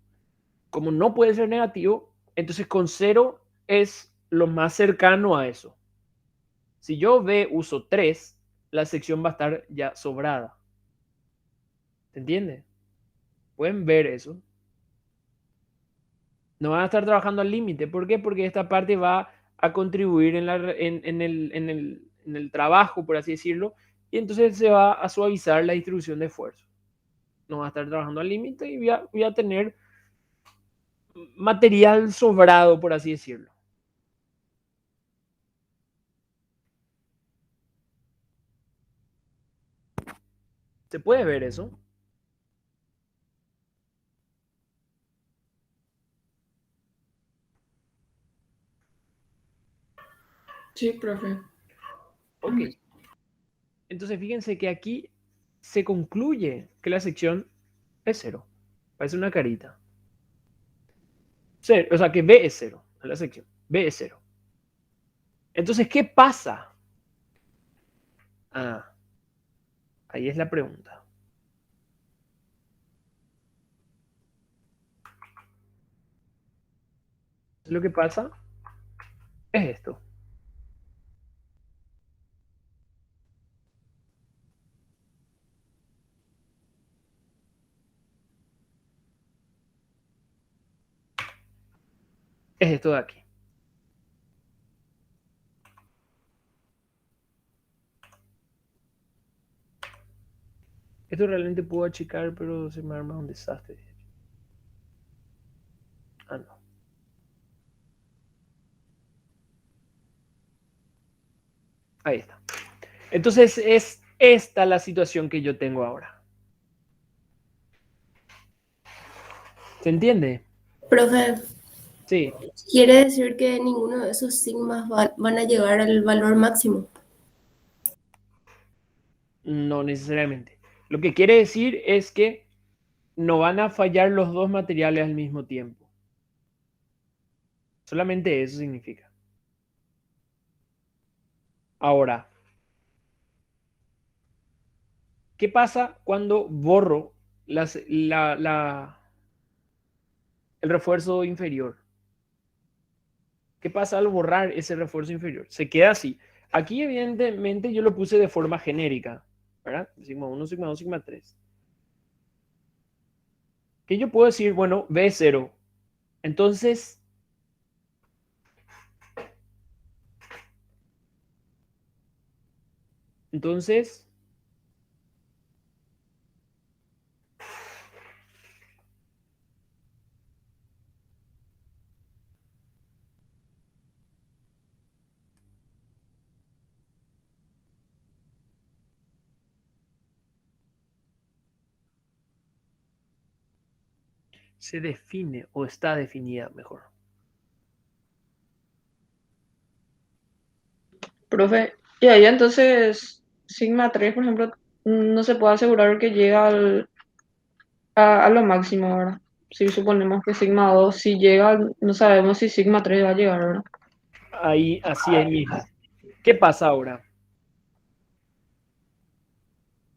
Como no puede ser negativo, entonces con cero es lo más cercano a eso. Si yo B uso 3, la sección va a estar ya sobrada. ¿Se entiende? ¿Pueden ver eso? No van a estar trabajando al límite. ¿Por qué? Porque esta parte va a contribuir en el trabajo, por así decirlo, y entonces se va a suavizar la distribución de esfuerzo. No va a estar trabajando al límite y voy a tener material sobrado, por así decirlo. ¿Se puede ver eso? Sí, profe. Ok. Entonces fíjense que aquí se concluye que la sección es cero. Parece una carita. Cero, o sea que B es cero en la sección. B es cero. Entonces, ¿qué pasa? Ah, ahí es la pregunta. Lo que pasa es esto. Es esto de aquí. Esto realmente puedo achicar, pero se me arma un desastre. Ah, no. Ahí está. Entonces es esta la situación que yo tengo ahora. ¿Se entiende? Profe, Sí. quiere decir que ninguno de esos sigmas van a llegar al valor máximo. No necesariamente. Lo que quiere decir es que no van a fallar los dos materiales al mismo tiempo. Solamente eso significa. Ahora, ¿qué pasa cuando borro el refuerzo inferior? ¿Qué pasa al borrar ese refuerzo inferior? Se queda así. Aquí, evidentemente, yo lo puse de forma genérica, ¿verdad? Sigma 1, sigma 2, sigma 3. Que yo puedo decir, bueno, B0. Entonces, entonces, se define o está definida mejor. Profe, y ahí entonces sigma 3, por ejemplo, no se puede asegurar que llega a lo máximo, ¿verdad? Si suponemos que sigma 2 si llega, no sabemos si sigma 3 va a llegar, ¿verdad? Ahí, así es mismo. ¿Qué pasa ahora?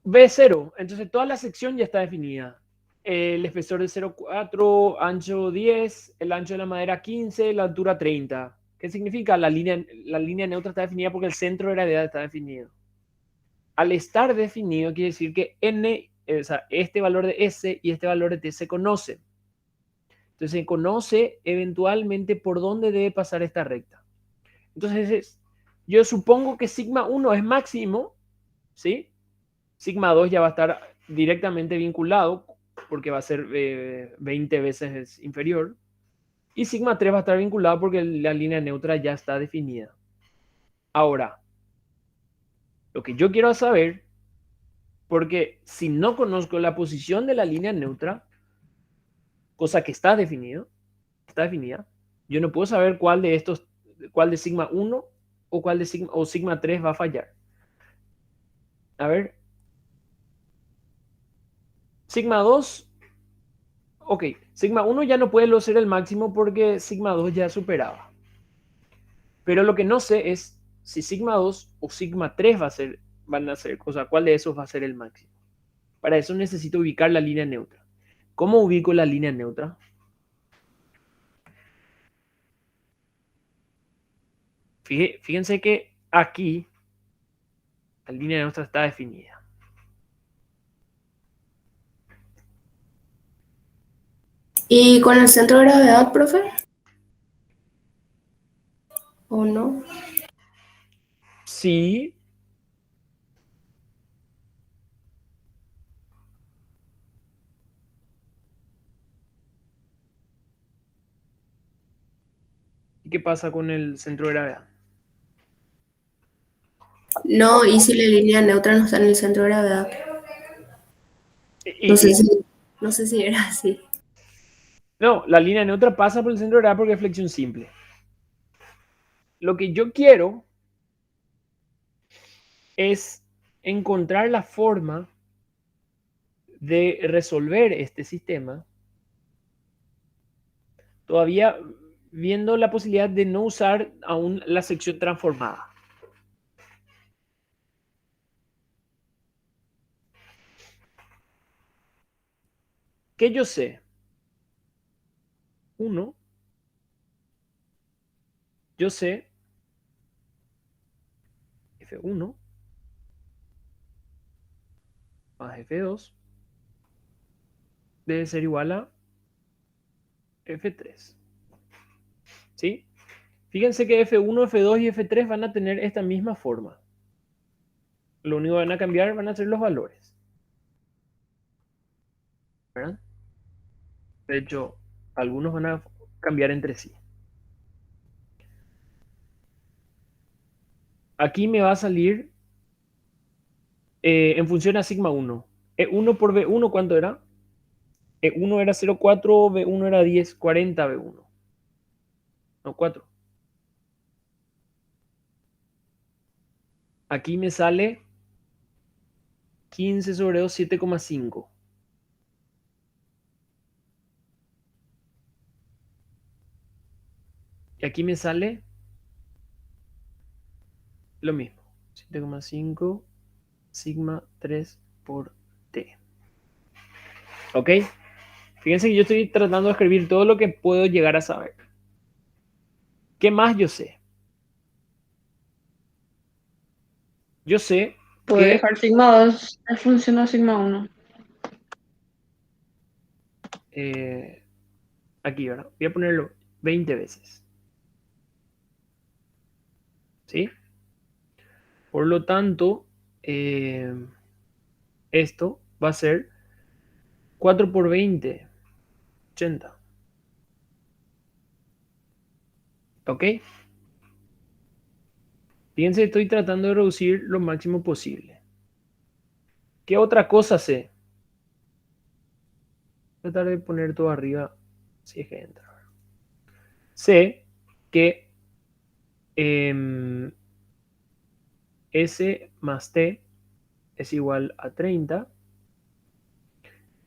B0, entonces toda la sección ya está definida. El espesor de 0,4, ancho 10, el ancho de la madera 15, la altura 30. ¿Qué significa? La línea neutra está definida porque el centro de gravedad está definido. Al estar definido quiere decir que n, o sea, este valor de S y este valor de T se conocen. Entonces se conoce eventualmente por dónde debe pasar esta recta. Entonces yo supongo que sigma 1 es máximo, ¿sí? Sigma 2 ya va a estar directamente vinculado porque va a ser 20 veces inferior. Y sigma 3 va a estar vinculado porque la línea neutra ya está definida. Ahora, lo que yo quiero saber, porque si no conozco la posición de la línea neutra, cosa que está definida, yo no puedo saber cuál de estos, cuál de sigma 1 o cuál de sigma 3 va a fallar. A ver, sigma 2, ok, sigma 1 ya no puede ser el máximo porque sigma 2 ya superaba. Pero lo que no sé es si sigma 2 o sigma 3 van a ser, o sea, cuál de esos va a ser el máximo. Para eso necesito ubicar la línea neutra. ¿Cómo ubico la línea neutra? Fíjense que aquí la línea neutra está definida. ¿Y con el centro de gravedad, profe? ¿O no? Sí. ¿Y qué pasa con el centro de gravedad? No, y si la línea neutra no está en el centro de gravedad. Y- No sé y- si, no sé si era así. no, la línea neutra pasa por el centro de gravedad porque es flexión simple. Lo que yo quiero es encontrar la forma de resolver este sistema, todavía viendo la posibilidad de no usar aún la sección transformada. ¿Qué yo sé? Uno, yo sé F1 más F2 debe ser igual a F3. ¿Sí? Fíjense que F1, F2 y F3 van a tener esta misma forma. Lo único que van a cambiar van a ser los valores. ¿Verdad? De hecho, algunos van a cambiar entre sí. aquí me va a salir en función a sigma 1. E1 por B1, ¿cuánto era? E1 era 0,4, B1 era 10, 40 B1. No, 4. Aquí me sale 15 sobre 2, 7,5. Y aquí me sale lo mismo. 7,5 sigma 3 por T. ¿Ok? Fíjense que yo estoy tratando de escribir todo lo que puedo llegar a saber. ¿Qué más yo sé? Yo sé Puede que dejar sigma 2 en función a sigma 1. aquí, ¿verdad? Voy a ponerlo 20 veces. ¿Sí? Por lo tanto, esto va a ser 4 por 20, 80. ¿Ok? Fíjense, estoy tratando de reducir lo máximo posible. ¿Qué otra cosa sé? Voy a tratar de poner todo arriba si es que entra. Sé que S más T es igual a 30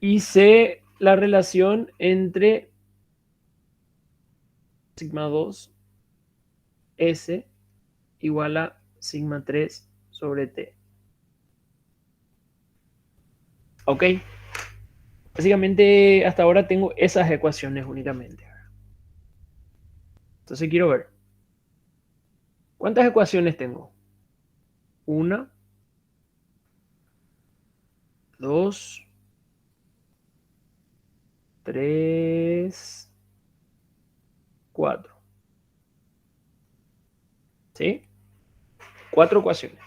y sé la relación entre sigma 2 S igual a sigma 3 sobre T. ¿Ok? Básicamente hasta ahora tengo esas ecuaciones únicamente. Entonces quiero ver. ¿Cuántas ecuaciones tengo? Una, dos, tres, cuatro. ¿Sí? Cuatro ecuaciones.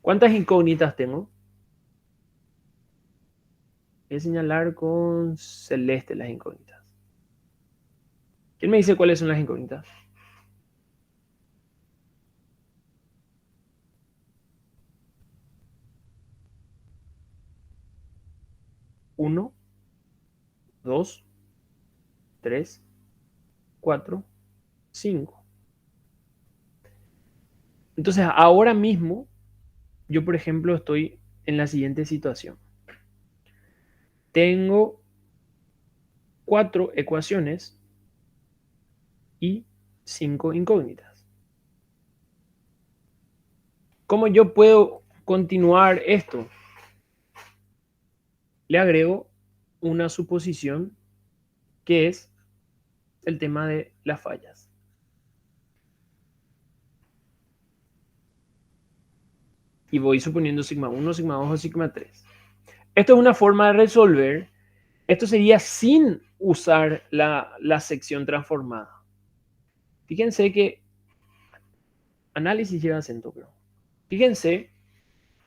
¿Cuántas incógnitas tengo? Voy a señalar con celeste las incógnitas. ¿Quién me dice cuáles son las incógnitas? Uno, dos, tres, cuatro, cinco. Entonces, ahora mismo, yo, por ejemplo, estoy en la siguiente situación. Tengo cuatro ecuaciones y cinco incógnitas. ¿Cómo yo puedo continuar esto? Le agrego una suposición que es el tema de las fallas. Y voy suponiendo sigma 1, sigma 2 o sigma 3. Esto es una forma de resolver. Esto sería sin usar la sección transformada. Fíjense que análisis lleva acento, pero fíjense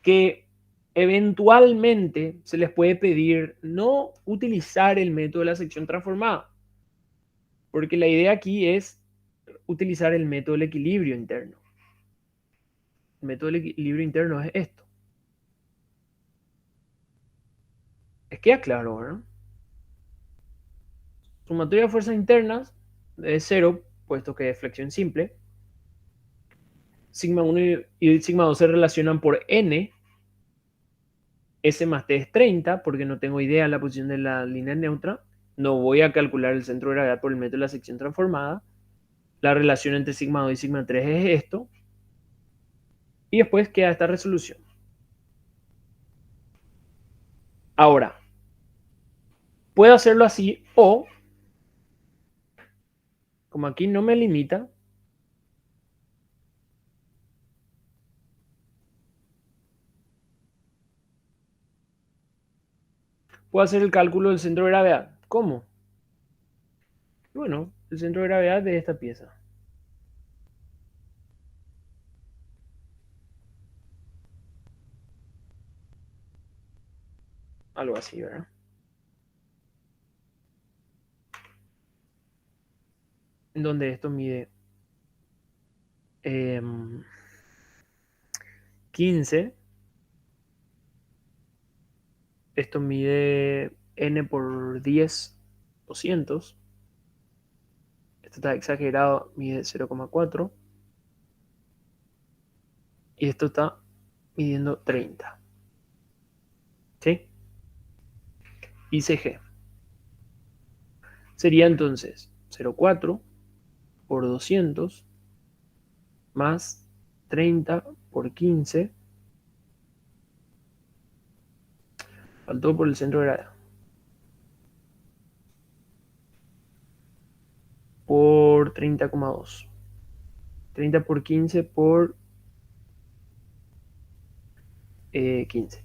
que eventualmente se les puede pedir no utilizar el método de la sección transformada, porque la idea aquí es utilizar el método del equilibrio interno. El método del equilibrio interno es esto. Es que claro, ¿verdad? Sumatoria de fuerzas internas es cero, puesto que es flexión simple. Sigma 1 y sigma 2 se relacionan por n. S más T es 30, porque no tengo idea de la posición de la línea neutra. No voy a calcular el centro de gravedad por el método de la sección transformada. La relación entre sigma 2 y sigma 3 es esto. Y después queda esta resolución. Ahora, puedo hacerlo así o, como aquí no me limita, puedo hacer el cálculo del centro de gravedad. ¿Cómo? Bueno, el centro de gravedad de esta pieza. Algo así, ¿verdad? En donde esto mide 15. Esto mide n por 10, 200. Esto está exagerado, mide 0,4. Y esto está midiendo 30. ¿Sí? ICG. Sería entonces 0,4 por 200 más 30 por 15. Faltó por el centro de gravedad. Por 30,2. 30 por 15 por 15.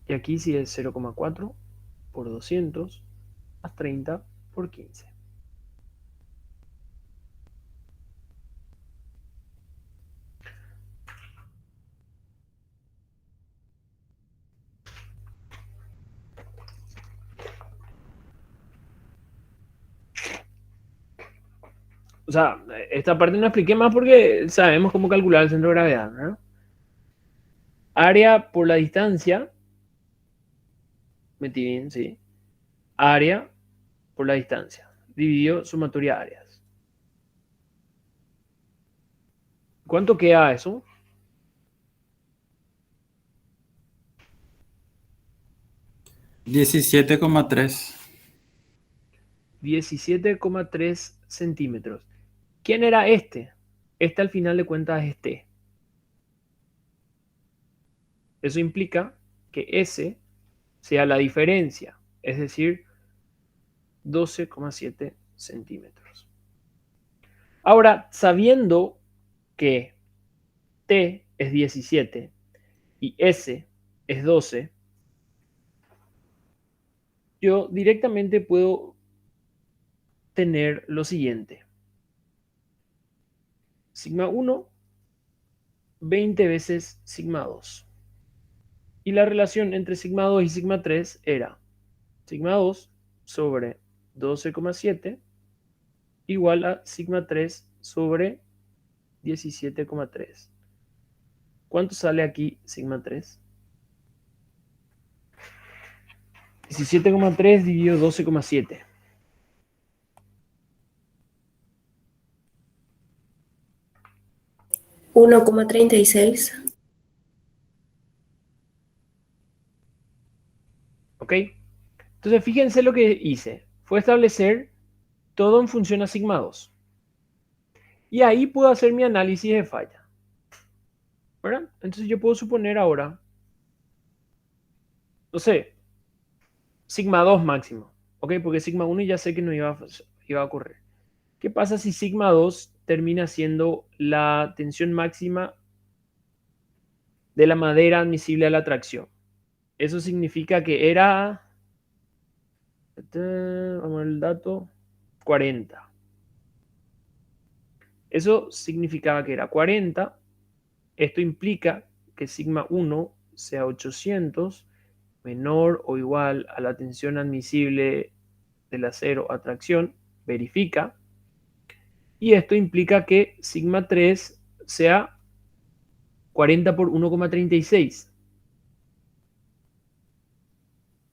Y aquí sí es 0,4 por 200 más 30 por 15. O sea, esta parte no expliqué más porque sabemos cómo calcular el centro de gravedad, ¿no? Área por la distancia. Metí bien, sí. Área por la distancia. Dividió sumatoria de áreas. ¿Cuánto queda eso? 17,3. 17,3 centímetros. ¿Quién era este? Este al final de cuentas es T. Eso implica que S sea la diferencia, es decir, 12,7 centímetros. Ahora, sabiendo que T es 17 y S es 12, yo directamente puedo tener lo siguiente. Sigma 1, 20 veces sigma 2. Y la relación entre sigma 2 y sigma 3 era sigma 2 sobre 12,7 igual a sigma 3 sobre 17,3. ¿Cuánto sale aquí sigma 3? 17,3 dividido 12,7. $1,36. ¿Ok? Entonces fíjense lo que hice. Fue establecer todo en función a sigma 2. Y ahí puedo hacer mi análisis de falla. ¿Verdad? Entonces yo puedo suponer ahora, no sé, sigma 2 máximo. ¿Ok? Porque sigma 1 ya sé que no iba a ocurrir. ¿Qué pasa si sigma 2 termina siendo la tensión máxima de la madera admisible a la tracción? Eso significa que era, vamos a ver el dato, 40. Eso significaba que era 40. Esto implica que sigma 1 sea 800 menor o igual a la tensión admisible del acero a tracción. Verifica. Y esto implica que sigma 3 sea 40 por 1,36.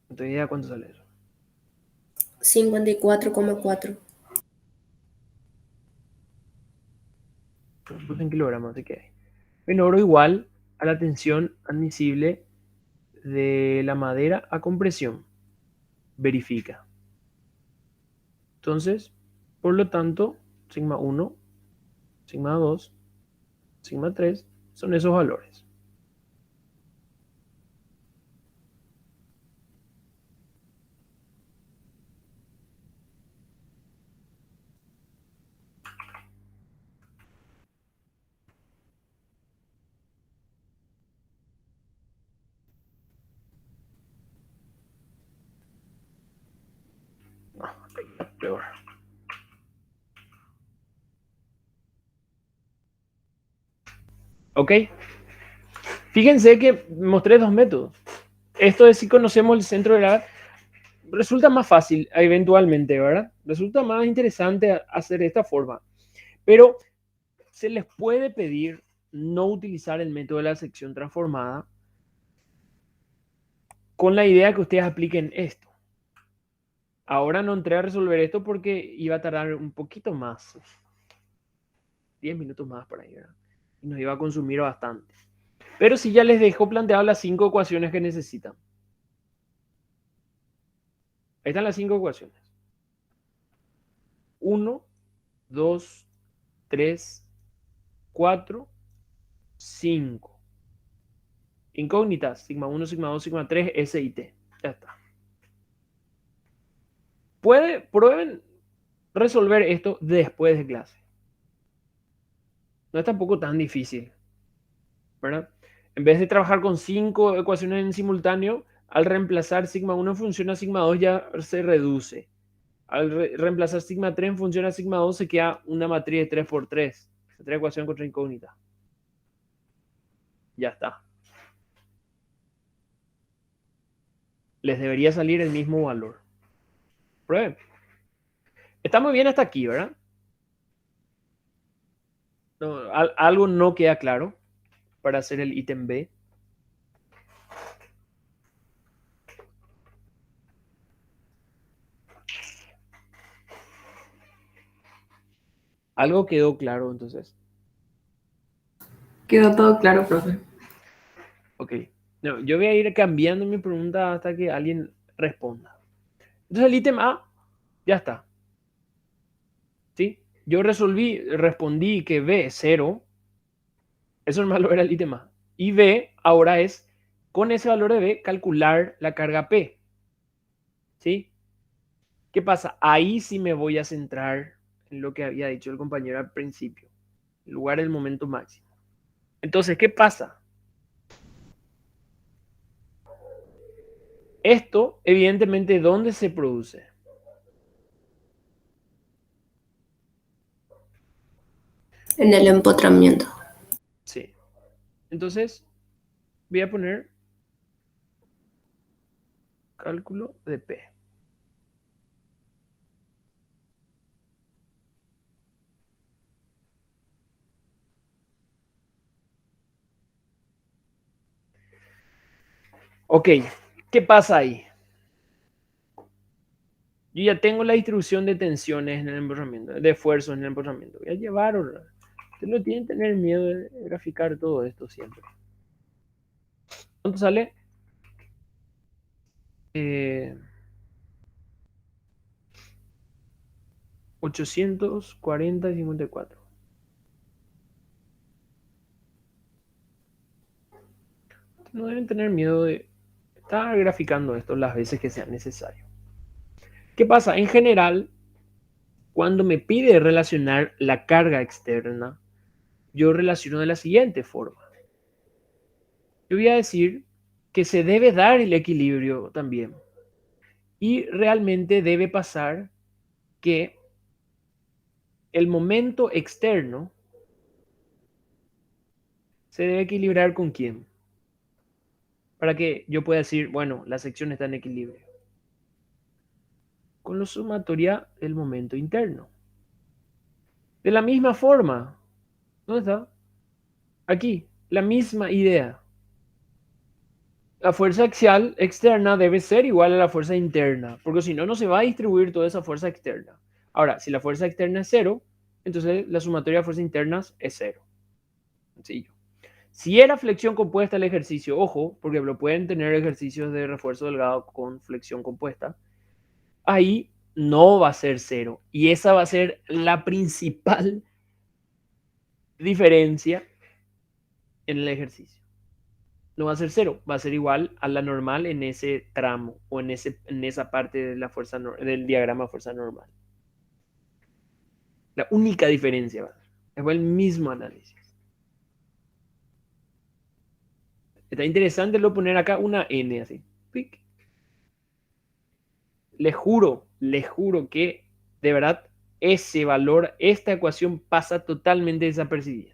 No tengo idea cuánto sale eso. 54,4. Lo puse en kilogramos, así que menor o igual a la tensión admisible de la madera a compresión. Verifica. Entonces, por lo tanto, sigma 1, sigma 2, sigma 3 son esos valores. No, peor. ¿Ok? Fíjense que mostré dos métodos. Esto es si conocemos el centro de gravedad. Resulta más fácil eventualmente, ¿verdad? Resulta más interesante hacer de esta forma. Pero se les puede pedir no utilizar el método de la sección transformada con la idea que ustedes apliquen esto. Ahora no entré a resolver esto porque iba a tardar un poquito más. 10 minutos más por ahí, ¿verdad? Y nos iba a consumir bastante. Pero sí ya les dejo planteadas las 5 ecuaciones que necesitan. Ahí están las 5 ecuaciones. 1, 2, 3, 4, 5. Incógnitas, sigma 1, sigma 2, sigma 3, S y T. Ya está. Prueben resolver esto después de clase. No es tampoco tan difícil, ¿verdad? En vez de trabajar con 5 ecuaciones en simultáneo, al reemplazar sigma 1 en función a sigma 2 ya se reduce. Al reemplazar sigma 3 en función a sigma 2 se queda una matriz de 3 por 3. 3 ecuaciones contra incógnita. Ya está. Les debería salir el mismo valor. Prueben. Está muy bien hasta aquí, ¿verdad? No, algo no queda claro para hacer el ítem B. Algo quedó claro entonces. Quedó todo claro, profe. Ok. No, yo voy a ir cambiando mi pregunta hasta que alguien responda. Entonces el ítem A ya está. ¿Sí? Yo respondí que B es 0. Eso normal era el ítem A. Y B ahora es, con ese valor de B, calcular la carga P. ¿Sí? ¿Qué pasa? Ahí sí me voy a centrar en lo que había dicho el compañero al principio. En lugar del momento máximo. Entonces, ¿qué pasa? Esto, evidentemente, ¿dónde se produce? En el empotramiento. Sí. Entonces, voy a poner cálculo de P. Ok, ¿qué pasa ahí? Yo ya tengo la distribución de tensiones en el empotramiento, de esfuerzos en el empotramiento. Voy a llevarlo. Ustedes no tienen que tener miedo de graficar todo esto siempre. ¿Cuánto sale? 840 y 54. No deben tener miedo de estar graficando esto las veces que sea necesario. ¿Qué pasa? En general, cuando me pide relacionar la carga externa, yo relaciono de la siguiente forma. Yo voy a decir que se debe dar el equilibrio también. Y realmente debe pasar que el momento externo se debe equilibrar con quién. Para que yo pueda decir, bueno, la sección está en equilibrio. Con la sumatoria del momento interno. De la misma forma, ¿dónde está? Aquí, la misma idea. La fuerza axial externa debe ser igual a la fuerza interna, porque si no, no se va a distribuir toda esa fuerza externa. Ahora, si la fuerza externa es 0, entonces la sumatoria de fuerzas internas es 0. Sencillo. Si era flexión compuesta el ejercicio, ojo, porque lo pueden tener ejercicios de refuerzo delgado con flexión compuesta, ahí no va a ser 0. Y esa va a ser la principal diferencia en el ejercicio. No va a ser 0, va a ser igual a la normal en ese tramo o en esa parte de la fuerza del diagrama de fuerza normal. La única diferencia va a ser. Es el mismo análisis. Está interesante lo poner acá una N así. ¡Pic! Les juro que de verdad ese valor, esta ecuación pasa totalmente desapercibida.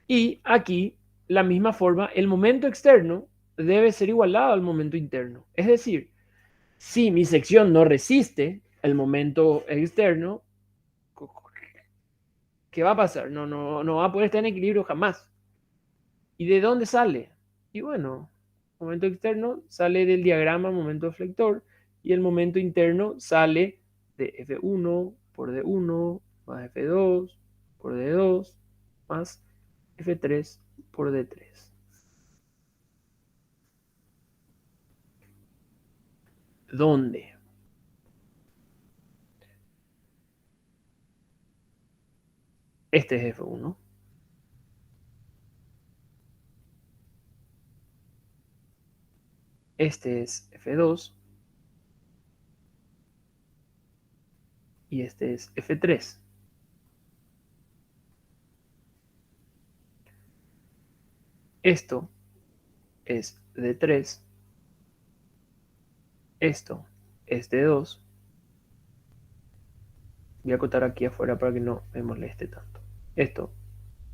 Y aquí, la misma forma, el momento externo debe ser igualado al momento interno. Es decir, si mi sección no resiste el momento externo, ¿qué va a pasar? No va a poder estar en equilibrio jamás. ¿Y de dónde sale? Y bueno, momento externo sale del diagrama momento deflector y el momento interno sale de F1 por D1 más F2 por D2 más F3 por D3. ¿Dónde? Este es F1. Este es F2. Y este es F3. Esto es D3. Esto es D2. Voy a acotar aquí afuera para que no me moleste tanto. Esto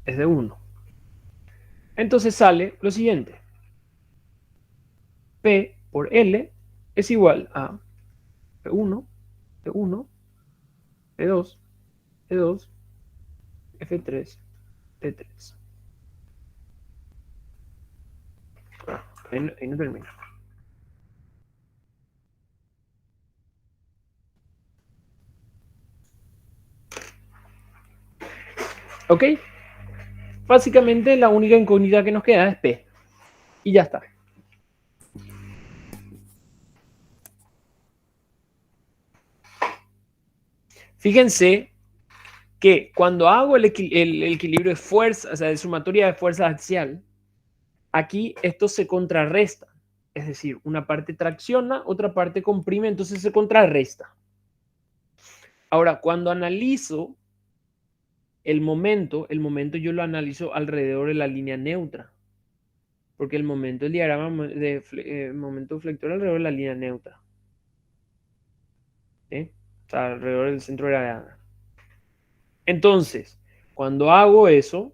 es D1. Entonces sale lo siguiente. P por L es igual a P1, P1, P2, P2, F3, T3. Ahí no termina. ¿Ok? Básicamente la única incógnita que nos queda es P. Y ya está. Fíjense que cuando hago el equilibrio de fuerza, o sea, de sumatoria de fuerza axial, aquí esto se contrarresta. Es decir, una parte tracciona, otra parte comprime, entonces se contrarresta. Ahora, cuando analizo el momento yo lo analizo alrededor de la línea neutra. Porque el momento, el diagrama de momento flector alrededor de la línea neutra. ¿Sí? O sea, alrededor del centro de gravedad. Entonces, cuando hago eso,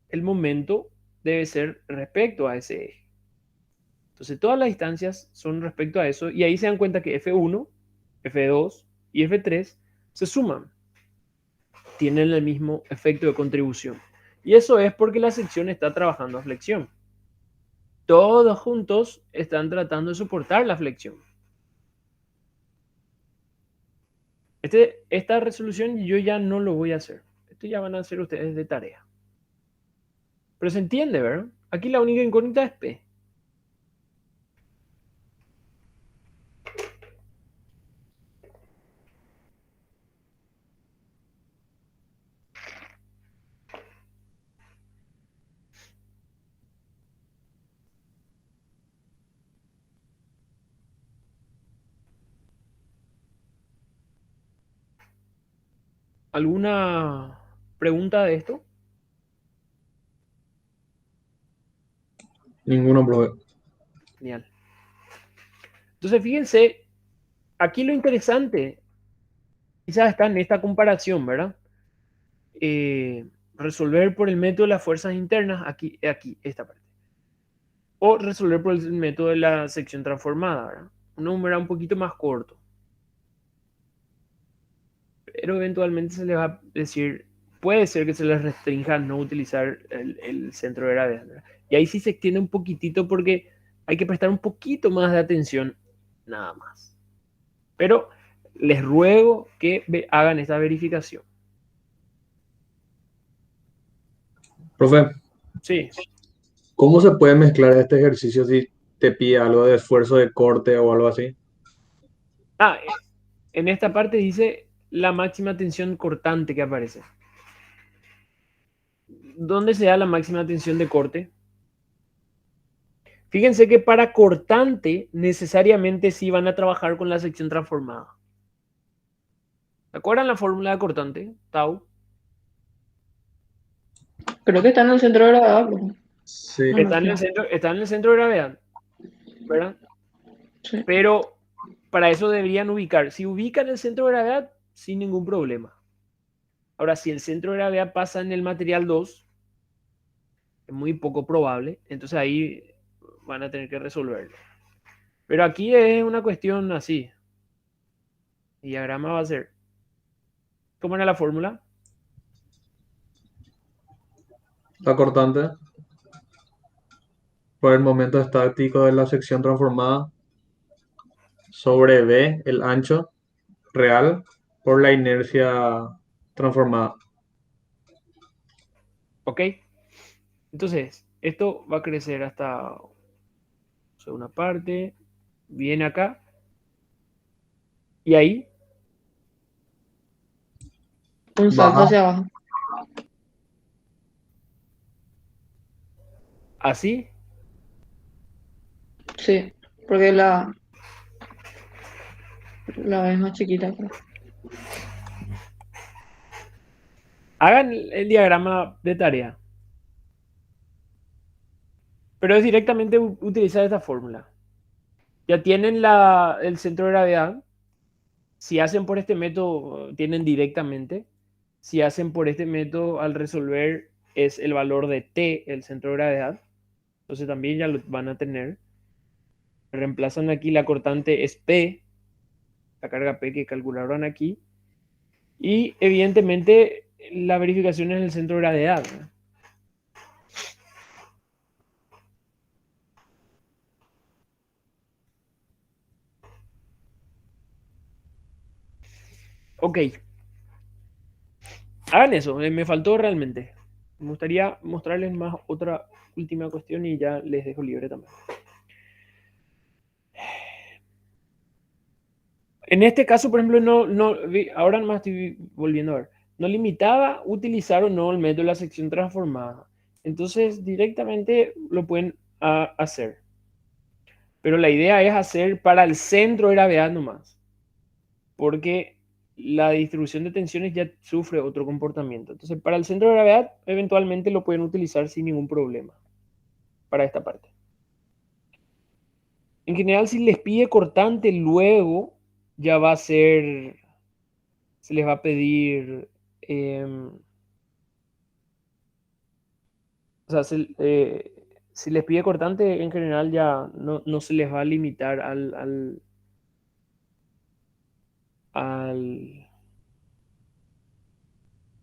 el momento debe ser respecto a ese eje. Entonces, todas las distancias son respecto a eso. Y ahí se dan cuenta que F1, F2 y F3 se suman. Tienen el mismo efecto de contribución. Y eso es porque la sección está trabajando a flexión. Todos juntos están tratando de soportar la flexión. Esta resolución yo ya no lo voy a hacer. Esto ya van a hacer ustedes de tarea. Pero se entiende, ¿verdad? Aquí la única incógnita es P. ¿Alguna pregunta de esto? Ninguno, profe. Genial. Entonces, fíjense, aquí lo interesante quizás está en esta comparación, ¿verdad? Resolver por el método de las fuerzas internas, aquí, esta parte. O resolver por el método de la sección transformada, ¿verdad? Un número un poquito más corto. Pero eventualmente se les va a decir, puede ser que se les restrinja no utilizar el centro de gravedad, ¿verdad? Y ahí sí se extiende un poquitito porque hay que prestar un poquito más de atención, nada más. Pero les ruego que hagan esta verificación. Profe, Sí. ¿cómo se puede mezclar este ejercicio si te pide algo de esfuerzo de corte o algo así? Ah, en esta parte dice la máxima tensión cortante que aparece. ¿Dónde se da la máxima tensión de corte? Fíjense que para cortante necesariamente sí van a trabajar con la sección transformada. ¿Se acuerdan la fórmula de cortante? Tau. Creo que está en el centro de gravedad, profe. Sí. No, Está en el centro de gravedad, ¿verdad? sí. Pero para eso deberían ubicar. Si ubican el centro de gravedad, sin ningún problema. Ahora, si el centro de gravedad pasa en el material 2, es muy poco probable, entonces ahí van a tener que resolverlo. Pero aquí es una cuestión así. El diagrama va a ser, ¿cómo era la fórmula? la cortante por el momento estático de la sección transformada sobre B, el ancho real, por la inercia transformada. ¿Ok? Entonces, esto va a crecer hasta, o sea, una parte, viene acá, y ahí, Un salto Baja, hacia abajo. así. Sí, porque la B es más chiquita, creo. Hagan el diagrama de tarea, pero es directamente utilizar esta fórmula. Ya tienen el centro de gravedad. Si hacen por este método, tienen directamente. Si hacen por este método, al resolver es el valor de T, el centro de gravedad. Entonces también ya lo van a tener. Reemplazan aquí la cortante es P, la carga P que calcularon aquí. Y evidentemente la verificación es el centro de gravedad, ¿no? Ok, hagan eso, me faltó realmente. Me gustaría mostrarles más otra última cuestión y ya les dejo libre también. En este caso, por ejemplo, ahora más estoy volviendo a ver, no limitaba utilizar o no el método de la sección transformada. Entonces, directamente lo pueden hacer. Pero la idea es hacer para el centro de gravedad nomás, porque la distribución de tensiones ya sufre otro comportamiento. Entonces, para el centro de gravedad, eventualmente lo pueden utilizar sin ningún problema para esta parte. En general, si les pide cortante, luego ya va a ser, se les va a pedir, o sea, si les pide cortante, en general ya no se les va a limitar al,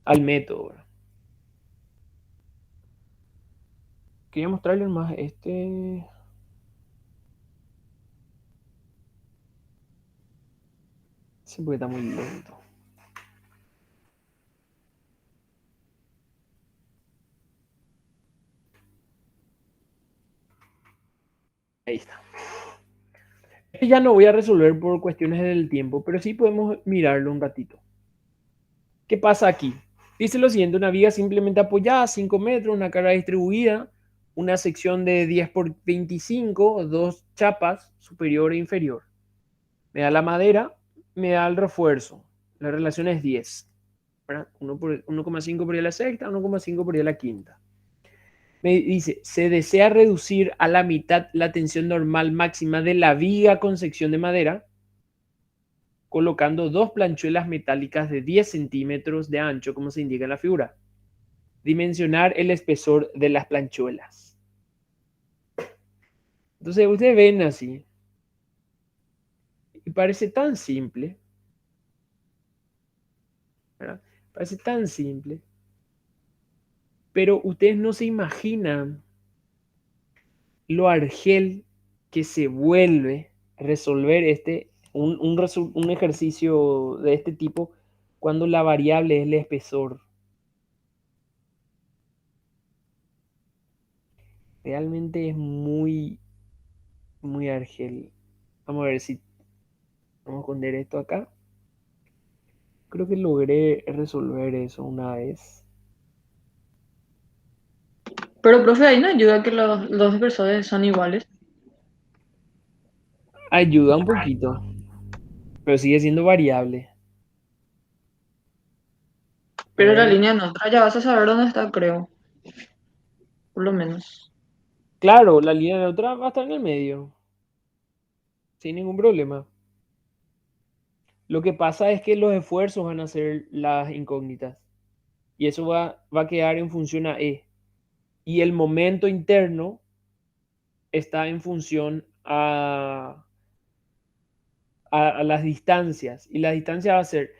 al método, ¿verdad? Quería mostrarles más este. Sí, porque está muy lento. Ahí está. Este ya no voy a resolver por cuestiones del tiempo, pero sí podemos mirarlo un ratito. ¿Qué pasa aquí? Dice lo siguiente: una viga simplemente apoyada, 5 metros, una carga distribuida, una sección de 10 por 25, dos chapas, superior e inferior. Me da la madera, me da el refuerzo. La relación es 10. 1,5 por la sexta, 1,5 por la quinta. Me dice, se desea reducir a la mitad la tensión normal máxima de la viga con sección de madera, colocando dos planchuelas metálicas de 10 centímetros de ancho, como se indica en la figura. Dimensionar el espesor de las planchuelas. Entonces, ustedes ven así, y parece tan simple, ¿verdad? Parece tan simple, pero ustedes no se imaginan lo argel que se vuelve resolver un ejercicio de este tipo cuando la variable es el espesor. Realmente es muy argel. Vamos a ver si vamos a esconder esto acá. Creo que logré resolver eso una vez. Pero, profe, ahí no ayuda que los dos espesores son iguales. Ayuda un poquito, pero sigue siendo variable. A Pero la ver. línea neutra ya vas a saber dónde está, creo. Por lo menos. Claro, la línea neutra va a estar en el medio, sin ningún problema. Lo que pasa es que los esfuerzos van a ser las incógnitas y eso va a quedar en función a E. Y el momento interno está en función a las distancias. Y la distancia va a ser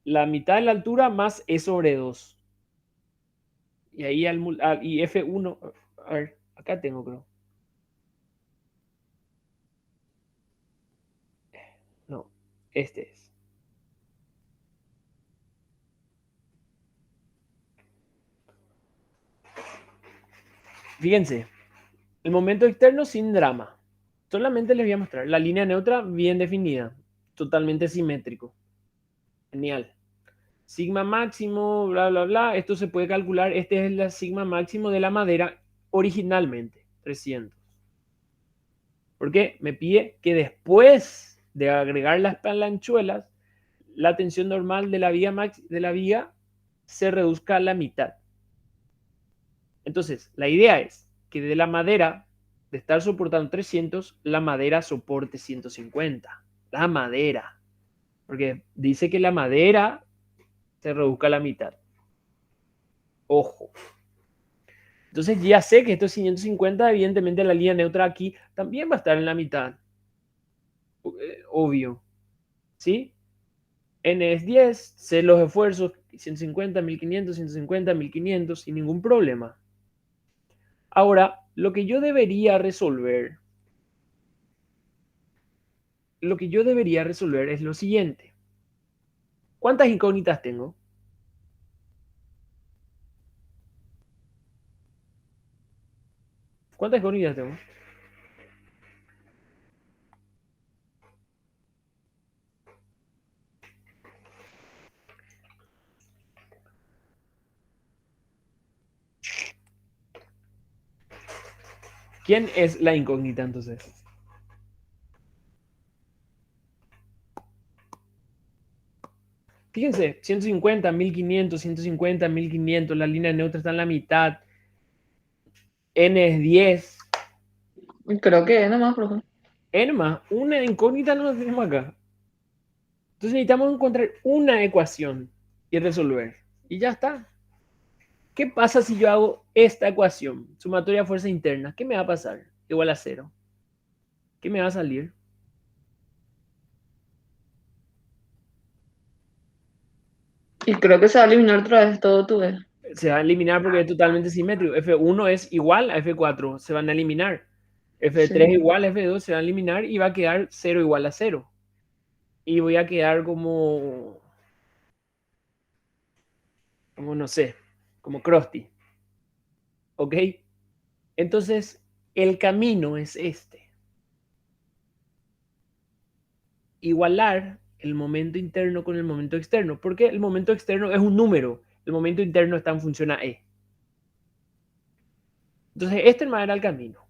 la mitad de la altura más E sobre 2. Y ahí y F1, a ver, acá tengo, creo. No, este es. Fíjense, el momento externo sin drama. Solamente les voy a mostrar la línea neutra bien definida, totalmente simétrico. Genial. Sigma máximo, bla, bla, bla. Esto se puede calcular. Este es el sigma máximo de la madera originalmente, 300. Porque me pide que después de agregar las palanchuelas, la tensión normal de la viga se reduzca a la mitad. Entonces, la idea es que de la madera, de estar soportando 300, la madera soporte 150. La madera. Porque dice que la madera se reduzca a la mitad. Ojo. Entonces ya sé que esto es 550, evidentemente la línea neutra aquí también va a estar en la mitad. Obvio. ¿Sí? N es 10, sé los esfuerzos, 150, 1500, 150, 1500, sin ningún problema. Ahora, lo que yo debería resolver es lo siguiente. ¿Cuántas incógnitas tengo? ¿Cuántas incógnitas tengo? ¿Quién es la incógnita entonces? Fíjense, 150, 1500, 150, 1500, la línea neutra está en la mitad. N es 10. Creo que nomás, profe. N más, una incógnita no la tenemos acá. Entonces necesitamos encontrar una ecuación y resolver. Y ya está. ¿Qué pasa si yo hago esta ecuación? Sumatoria de fuerza interna. ¿Qué me va a pasar? Igual a 0. ¿Qué me va a salir? Y creo que se va a eliminar otra vez todo tu E. Se va a eliminar porque es totalmente simétrico. F1 es igual a F4. Se van a eliminar. F3 Sí. igual a F2 se va a eliminar y va a quedar 0 igual a 0. Y voy a quedar como no sé, como Krusty. ¿Ok? Entonces, el camino es este. Igualar el momento interno con el momento externo. Porque el momento externo es un número. El momento interno está en función a E. Entonces, este era el camino.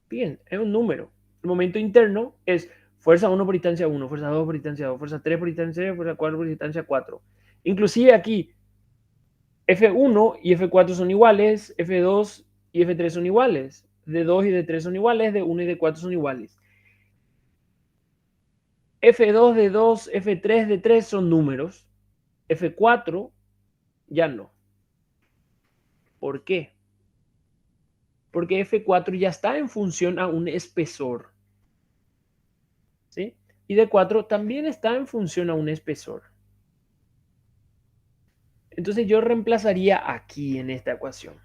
Bien, es un número. El momento interno es fuerza 1 por distancia 1, fuerza 2 por distancia 2, fuerza 3 por distancia 3, fuerza 4 por distancia 4. Inclusive aquí, F1 y F4 son iguales, F2 y F3 son iguales, D2 y D3 son iguales, D1 y D4 son iguales. F2, D2, F3, D3 son números, F4 ya no. ¿Por qué? Porque F4 ya está en función a un espesor. ¿Sí? Y D4 también está en función a un espesor. Entonces yo reemplazaría aquí en esta ecuación.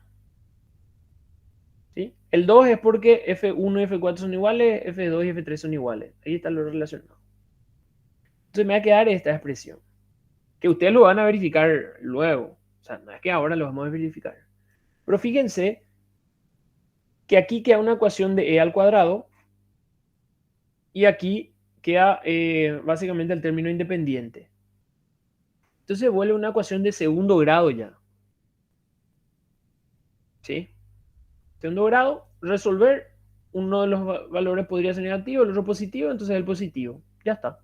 ¿Sí? El 2 es porque F1 y F4 son iguales, F2 y F3 son iguales. Ahí está lo relacionado. Entonces me va a quedar esta expresión, que ustedes lo van a verificar luego. O sea, no es que ahora lo vamos a verificar. Pero fíjense que aquí queda una ecuación de E al cuadrado y aquí queda básicamente el término independiente. Entonces vuelve una ecuación de segundo grado ya. ¿Sí? Segundo grado, resolver. Uno de los valores podría ser negativo, el otro positivo, entonces el positivo. Ya está.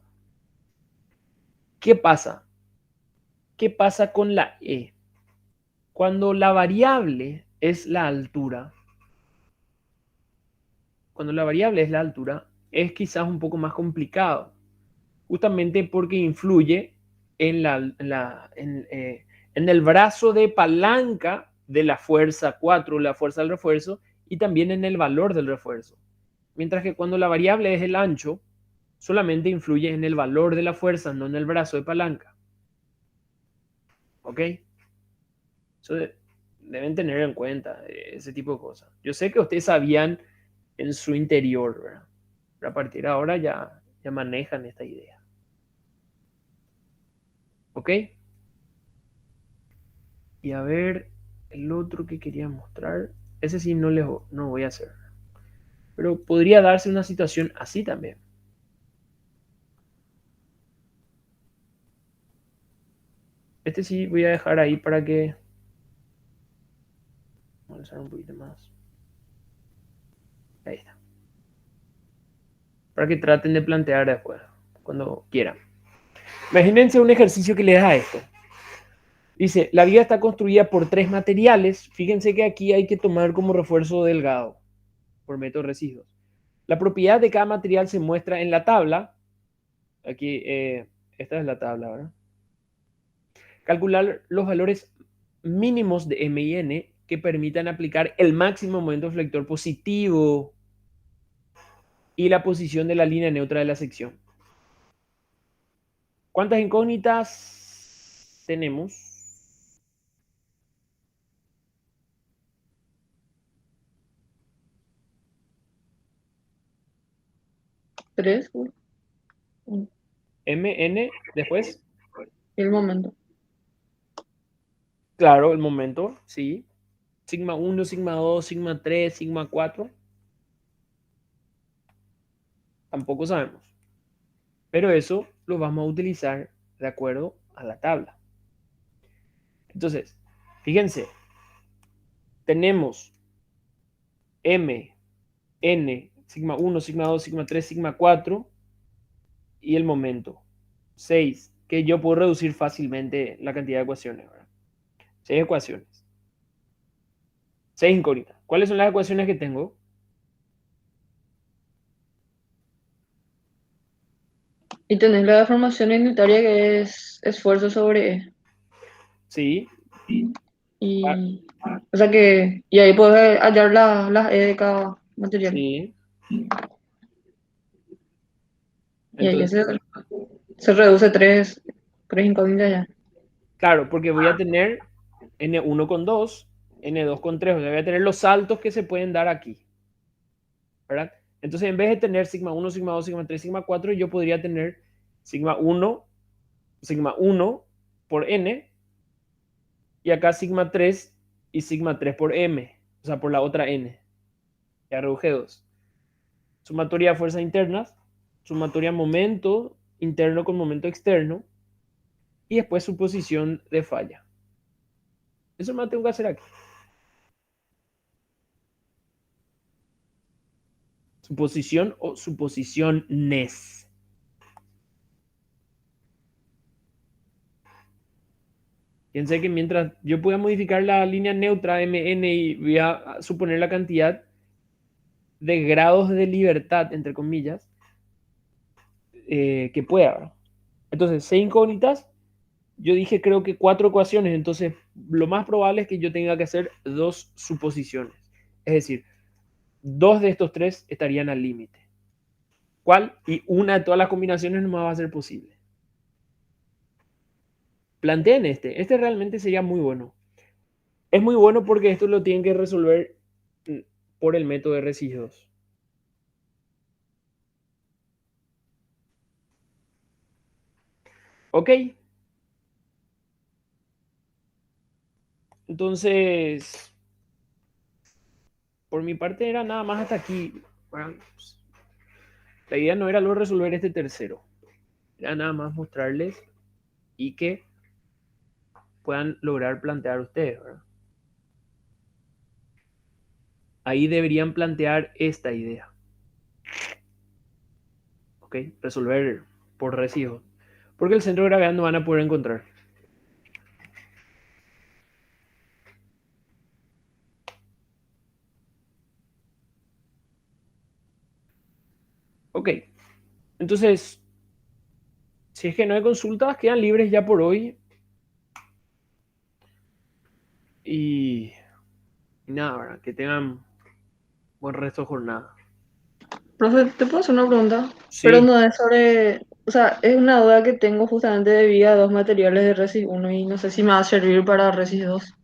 ¿Qué pasa? ¿Qué pasa con la E? Cuando la variable es la altura, es quizás un poco más complicado, justamente porque influye en el brazo de palanca de la fuerza 4, la fuerza del refuerzo, y también en el valor del refuerzo. Mientras que cuando la variable es el ancho, solamente influye en el valor de la fuerza, no en el brazo de palanca. ¿Ok? Eso deben tener en cuenta ese tipo de cosas. Yo sé que ustedes sabían en su interior, ¿verdad? Pero a partir de ahora ya manejan esta idea. ¿Ok? Y a ver, el otro que quería mostrar, ese sí no voy a hacer. Pero podría darse una situación así también. Este sí voy a dejar ahí para que... Vamos a usar un poquito más. Ahí está. Para que traten de plantear después, cuando quieran. Imagínense un ejercicio que les da esto. Dice, la vida está construida por 3 materiales. Fíjense que aquí hay que tomar como refuerzo delgado por método de residuos. La propiedad de cada material se muestra en la tabla. Aquí, esta es la tabla, ¿verdad? Calcular los valores mínimos de M y N que permitan aplicar el máximo momento flector positivo y la posición de la línea neutra de la sección. ¿Cuántas incógnitas tenemos? Tres, M, N, después, el momento. claro, el momento, sí. Sigma 1, sigma 2, sigma 3, sigma 4. Tampoco sabemos. Pero eso lo vamos a utilizar de acuerdo a la tabla. Entonces, fíjense, tenemos M, N, sigma 1, sigma 2, sigma 3, sigma 4 y el momento 6, que yo puedo reducir fácilmente la cantidad de ecuaciones, ¿verdad? 6 ecuaciones. 6 incógnitas. ¿Cuáles son las ecuaciones que tengo? Y tenés la deformación unitaria que es esfuerzo sobre E. Sí. Y, o sea que, y ahí puedes hallar las E de cada material. Sí. Y ahí Entonces, se reduce tres incógnitas ya. claro, porque voy a tener N1 con 2, N2 con 3, o sea, voy a tener los saltos que se pueden dar aquí, ¿verdad? Entonces, en vez de tener sigma 1, sigma 2, sigma 3, sigma 4, yo podría tener sigma 1 por N, y acá sigma 3 y sigma 3 por M, o sea, por la otra N. Ya reduje 2. Sumatoria de fuerzas internas, sumatoria momento interno con momento externo, y después suposición de falla. Eso me tengo que hacer aquí. Suposición o suposiciones. Fíjense que mientras yo pueda modificar la línea neutra MN y voy a suponer la cantidad de grados de libertad, entre comillas, que pueda, ¿verdad? Entonces, 6 incógnitas, yo dije creo que 4 ecuaciones, entonces lo más probable es que yo tenga que hacer 2 suposiciones. Es decir, 2 de estos 3 estarían al límite. ¿Cuál? Y una de todas las combinaciones no me va a ser posible. Planteen este realmente sería muy bueno. Es muy bueno porque esto lo tienen que resolver por el método de residuos. Ok. Entonces, por mi parte era nada más hasta aquí. Bueno, pues, la idea no era luego resolver este tercero. Era nada más mostrarles y que puedan lograr plantear ustedes, ¿verdad? Ahí deberían plantear esta idea. ¿Ok? Resolver por residuos. Porque el centro de gravedad no van a poder encontrar. Ok. Entonces, si es que no hay consultas, quedan libres ya por hoy. Y nada, ¿verdad? Que tengan buen resto de jornada. Profe, ¿te puedo hacer una pregunta? Pero Sí. no es sobre, o sea, es una duda que tengo justamente debido a dos materiales de Resis 1 y no sé si me va a servir para Resis 2.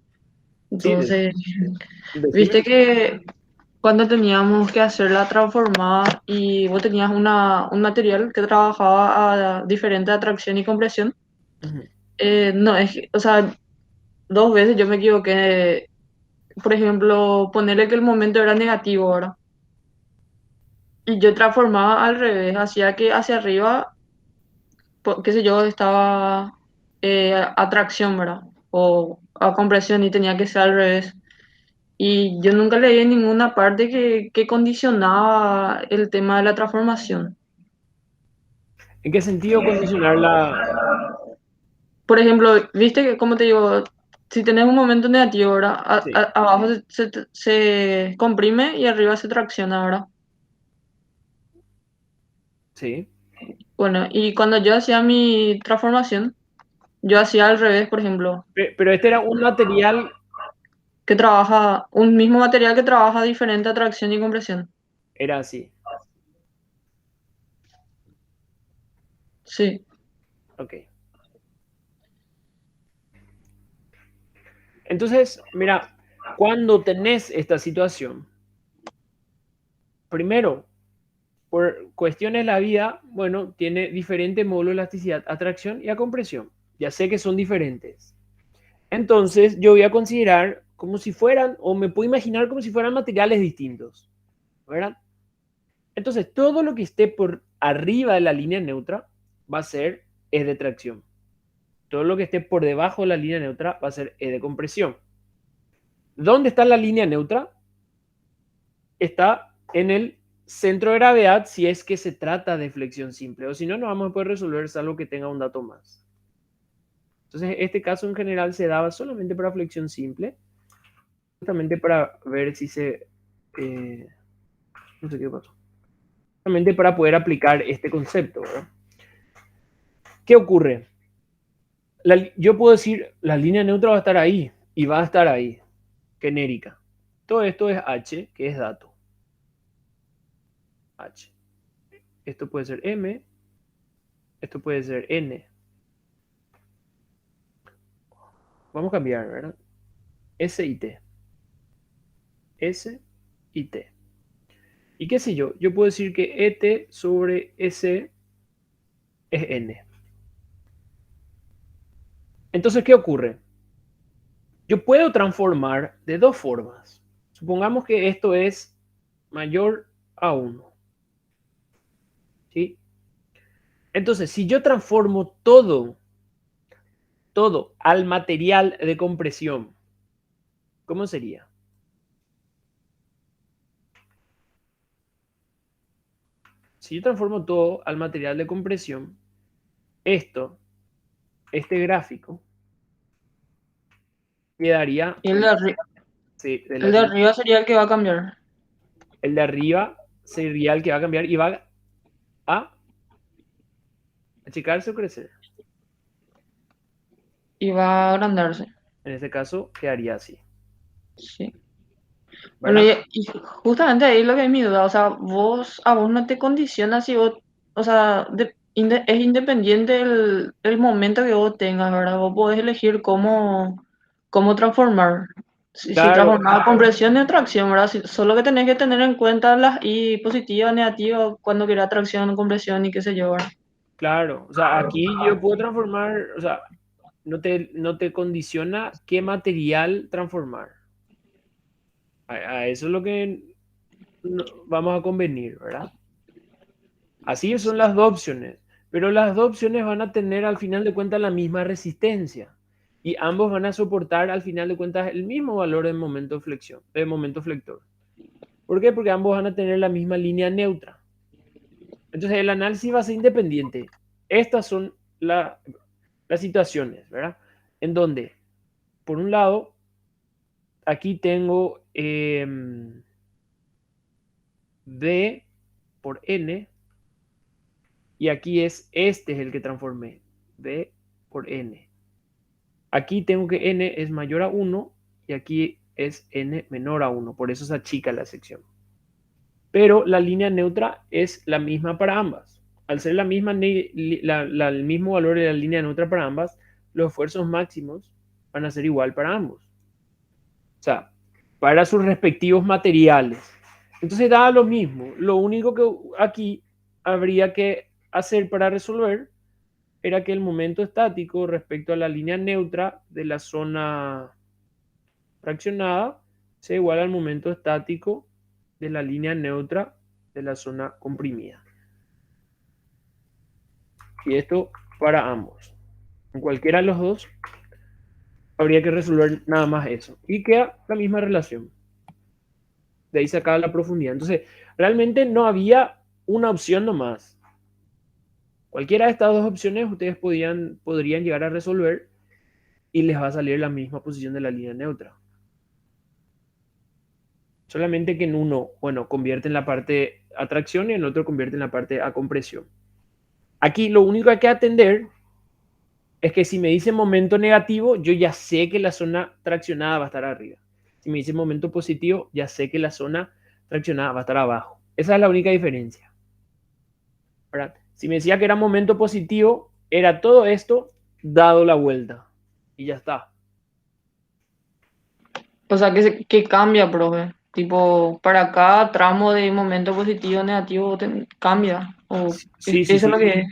Sí, Entonces, decime. viste que cuando teníamos que hacer la transformada y vos tenías un material que trabajaba a diferente atracción y compresión, Ujú. no, o sea, dos veces yo me equivoqué. Por ejemplo, ponerle que el momento era negativo ahora. Y yo transformaba al revés, hacía que hacia arriba, qué sé yo, estaba atracción, ¿verdad? O a compresión y tenía que ser al revés. Y yo nunca leí en ninguna parte que condicionaba el tema de la transformación. ¿En qué sentido condicionar la... Por ejemplo, viste que, como te digo, si tenés un momento negativo, ¿verdad? Sí, Abajo se comprime y arriba se tracciona, ¿verdad? sí. Bueno, y cuando yo hacía mi transformación, yo hacía al revés, por ejemplo, Pero este era un material, que trabaja, un mismo material que trabaja diferente atracción y compresión. era así. Sí. Ok. Entonces, mira, cuando tenés esta situación, primero, por cuestiones de la vida, bueno, tiene diferente módulo de elasticidad, atracción y a compresión. Ya sé que son diferentes. Entonces, yo voy a considerar como si fueran, o me puedo imaginar como si fueran materiales distintos, ¿verdad? Entonces, todo lo que esté por arriba de la línea neutra va a ser E de tracción. Todo lo que esté por debajo de la línea neutra va a ser E de compresión. ¿Dónde está la línea neutra? Está en el centro de gravedad si es que se trata de flexión simple, o si no, no vamos a poder resolver salvo que tenga un dato más. Entonces, este caso en general se daba solamente para flexión simple, justamente para ver si se... no sé qué pasó. Justamente para poder aplicar este concepto, ¿verdad? ¿Qué ocurre? Yo puedo decir, la línea neutra va a estar ahí y va a estar ahí, genérica. Todo esto es H, que es dato. H. Esto puede ser M, esto puede ser N. Vamos a cambiar, ¿verdad? S y T. S y T. ¿Y qué sé yo? Yo puedo decir que ET sobre S es N. Entonces, ¿qué ocurre? Yo puedo transformar de dos formas. Supongamos que esto es mayor a 1. ¿Sí? Entonces, si yo transformo todo al material de compresión, ¿cómo sería? Si yo transformo todo al material de compresión, esto, este gráfico, quedaría, Y sí, de el la de siguiente. arriba sería el que va a cambiar. El de arriba sería el que va a cambiar y va a achicarse o crecer. Y va a agrandarse. En este caso, quedaría así, Sí. Bueno, ¿verdad? y justamente ahí es lo que es mi duda. O sea, a vos no te condiciona si vos, o sea, es independiente el momento que vos tengas, ¿verdad? Vos podés elegir cómo transformar. Si Claro, transformar a compresión y tracción, ¿verdad? Solo que tenés que tener en cuenta las I positivas, negativas, cuando quieras tracción, compresión y qué sé yo, ¿verdad? claro. O sea, aquí yo puedo transformar, o sea, no te condiciona qué material transformar. A eso es lo que vamos a convenir, ¿verdad? Así son las dos opciones, pero las dos opciones van a tener al final de cuentas la misma resistencia y ambos van a soportar al final de cuentas el mismo valor de momento de flexión, de momento flector. ¿Por qué? Porque ambos van a tener la misma línea neutra. Entonces el análisis va a ser independiente. Estas son las situaciones, ¿verdad? En donde, por un lado, aquí tengo D por N y aquí este es el que transformé, D por N. Aquí tengo que N es mayor a 1 y aquí es N menor a 1, por eso se achica la sección. Pero la línea neutra es la misma para ambas. Al ser el mismo valor de la línea neutra para ambas, los esfuerzos máximos van a ser igual para ambos. sea, para sus respectivos materiales. Entonces da lo mismo. Lo único que aquí habría que hacer para resolver era que el momento estático respecto a la línea neutra de la zona fraccionada sea igual al momento estático de la línea neutra de la zona comprimida. Y esto para ambos. En cualquiera de los dos habría que resolver nada más eso. Y queda la misma relación. De ahí sacaba la profundidad. Entonces, realmente no había una opción nomás. Cualquiera de estas dos opciones ustedes podrían llegar a resolver y les va a salir la misma posición de la línea neutra. Solamente que en uno, bueno, convierte en la parte a tracción y en otro convierte en la parte a compresión. Aquí lo único que hay que atender es que si me dice momento negativo, yo ya sé que la zona traccionada va a estar arriba. Si me dice momento positivo, ya sé que la zona traccionada va a estar abajo. Esa es la única diferencia. ¿Verdad? Si me decía que era momento positivo, era todo esto dado la vuelta. Y ya está. O sea, que cambia, profe. Tipo, para cada tramo de momento positivo o negativo cambia. O Sí, sí, eso es sí. lo que eso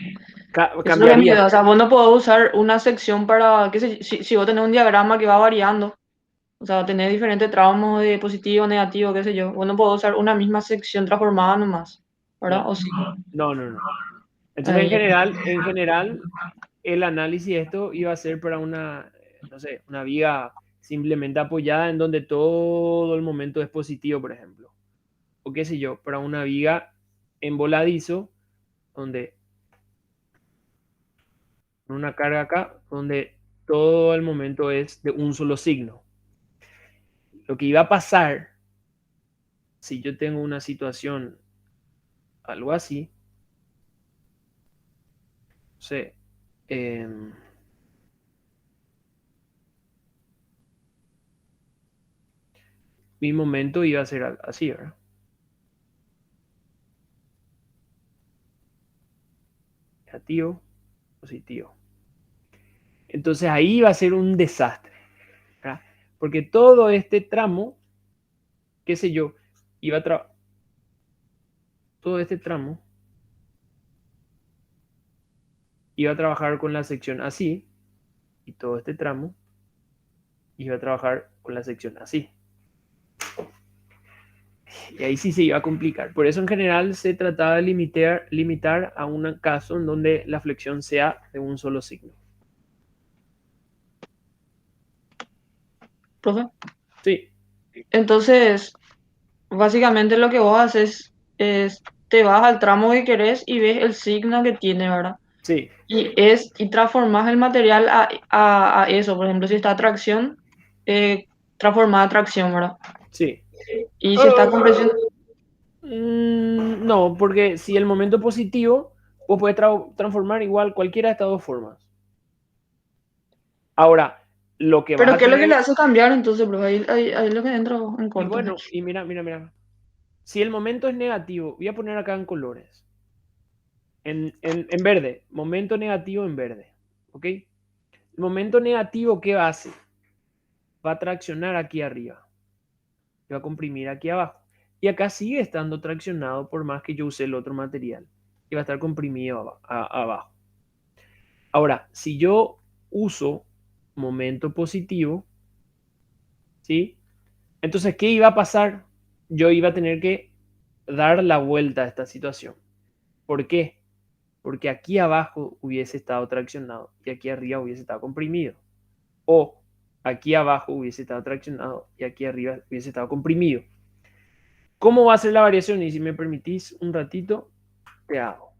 es lo que me Cambiaría. da. O sea, vos no podés usar una sección para, qué sé, si vos tenés un diagrama que va variando, o sea, tenés diferentes tramos de positivo, negativo, qué sé yo, vos no podés usar una misma sección transformada nomás, ¿verdad? No, O sí. no. Entonces, Ahí. en general, el análisis de esto iba a ser para una, no sé, una viga simplemente apoyada en donde todo el momento es positivo, por ejemplo. O qué sé yo, para una viga en voladizo, donde una carga acá, donde todo el momento es de un solo signo. Lo que iba a pasar si yo tengo una situación algo así, no sé, mi momento iba a ser así, ¿verdad? Negativo, positivo. Entonces ahí va a ser un desastre, ¿verdad? Porque todo este tramo, qué sé yo, iba a todo este tramo iba a trabajar con la sección así, y todo este tramo iba a trabajar con la sección así. Y ahí sí se iba a complicar. Por eso en general se trataba de limitar a un caso en donde la flexión sea de un solo signo. Profe. Sí, Entonces, básicamente lo que vos haces es, te vas al tramo que querés y ves el signo que tiene, ¿verdad? sí, Y transformas el material a eso. Por ejemplo, si está a tracción, transformar a tracción, ¿verdad? sí. Y si está a compresión, No, porque si el momento positivo, vos puedes transformar igual cualquiera de estas dos formas. Ahora, lo que vas pero a ¿qué es lo que le tener, hace cambiar entonces, bro? Ahí es lo que entra en y corto. bueno, y mira. Si el momento es negativo, voy a poner acá en colores. En verde, momento negativo en verde. ¿Ok? El momento negativo, ¿qué hace? Va a traccionar aquí arriba. Y va a comprimir aquí abajo. Y acá sigue estando traccionado por más que yo use el otro material. Y va a estar comprimido abajo. Ahora, si yo uso momento positivo, ¿sí? Entonces, ¿qué iba a pasar? Yo iba a tener que dar la vuelta a esta situación. ¿Por qué? Porque aquí abajo hubiese estado traccionado y aquí arriba hubiese estado comprimido. O aquí abajo hubiese estado traccionado y aquí arriba hubiese estado comprimido. ¿Cómo va a ser la variación? Y si me permitís un ratito, te hago.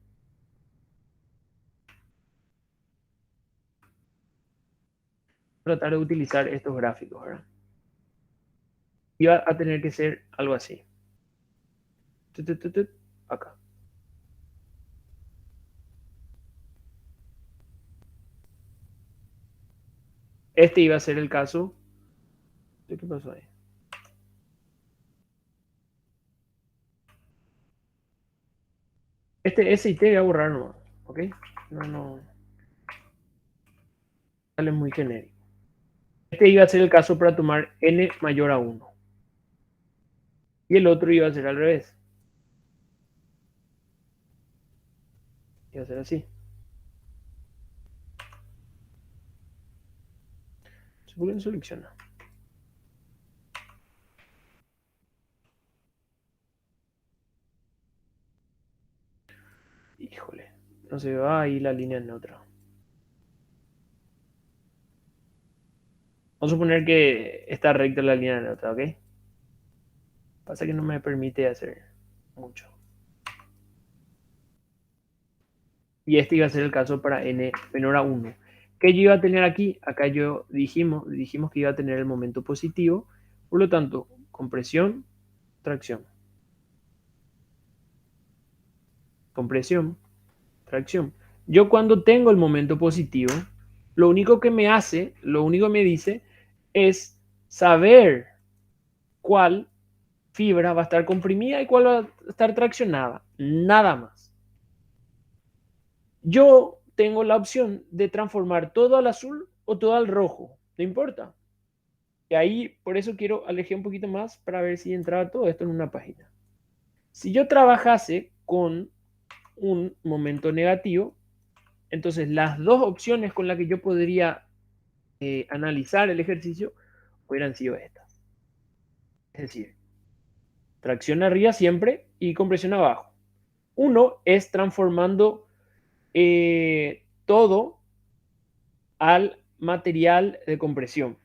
Tratar de utilizar estos gráficos, ¿verdad? Iba a tener que ser algo así. Acá. Este iba a ser el caso. ¿Qué pasó ahí? Este S y T voy a borrar nomás. ¿Ok? No. Sale muy genérico. Este iba a ser el caso para tomar n mayor a 1. Y el otro iba a ser al revés. Iba a ser así. ¿Por qué no selecciona? Híjole, no se va ahí la línea neutra. Vamos a suponer que está recta la línea neutra, ¿ok? Pasa que no me permite hacer mucho. Y este iba a ser el caso para n menor a 1. ¿Qué yo iba a tener aquí? Acá dijimos que iba a tener el momento positivo. Por lo tanto, compresión, tracción. Compresión, tracción. Yo cuando tengo el momento positivo, lo único que me dice es saber cuál fibra va a estar comprimida y cuál va a estar traccionada. Nada más. Yo tengo la opción de transformar todo al azul o todo al rojo. No importa. Y ahí, por eso quiero alejar un poquito más para ver si entraba todo esto en una página. Si yo trabajase con un momento negativo, entonces las dos opciones con las que yo podría analizar el ejercicio hubieran sido estas. Es decir, tracción arriba siempre y compresión abajo. Uno es transformando todo al material de compresión.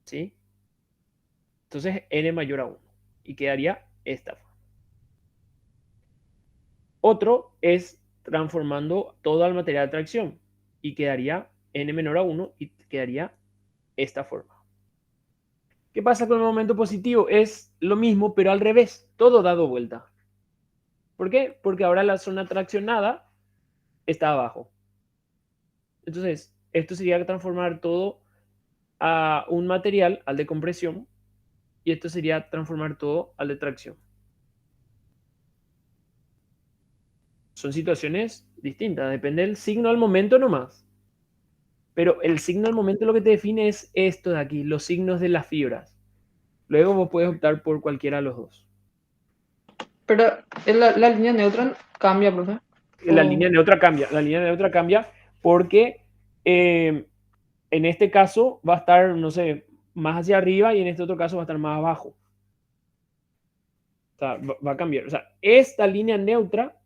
¿Sí? Entonces n mayor a 1 y quedaría esta forma. Otro es transformando todo al material de tracción y quedaría n menor a 1 y quedaría esta forma. ¿Qué pasa con el momento positivo? Es lo mismo, pero al revés, todo dado vuelta. ¿Por qué? Porque ahora la zona traccionada está abajo. Entonces, esto sería transformar todo a un material, al de compresión, y esto sería transformar todo al de tracción. Son situaciones distintas, depende del signo al momento nomás. Pero el signo al momento lo que te define es esto de aquí, los signos de las fibras. Luego vos puedes optar por cualquiera de los dos. Pero la línea neutra cambia, profe. La línea neutra cambia porque en este caso va a estar, no sé, más hacia arriba y en este otro caso va a estar más abajo. O sea, va a cambiar. O sea, esta línea neutra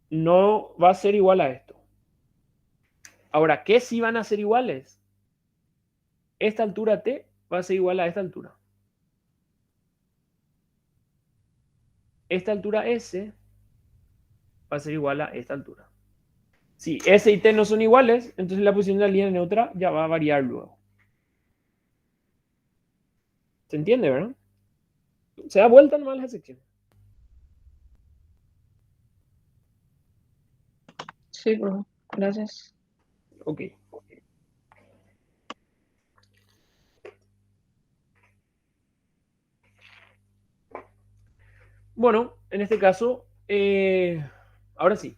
no va a ser igual a esto. Ahora, ¿qué sí van a ser iguales? Esta altura T va a ser igual a esta altura. Esta altura S va a ser igual a esta altura. Si S y T no son iguales, entonces la posición de la línea neutra ya va a variar luego. ¿Se entiende, verdad? Se da vuelta nomás la sección. Sí, profe. Gracias. Ok. Bueno, en este caso, ahora sí,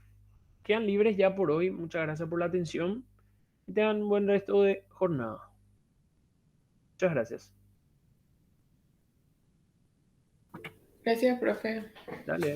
quedan libres ya por hoy. Muchas gracias por la atención y tengan un buen resto de jornada. Muchas gracias. Gracias, profe. Dale.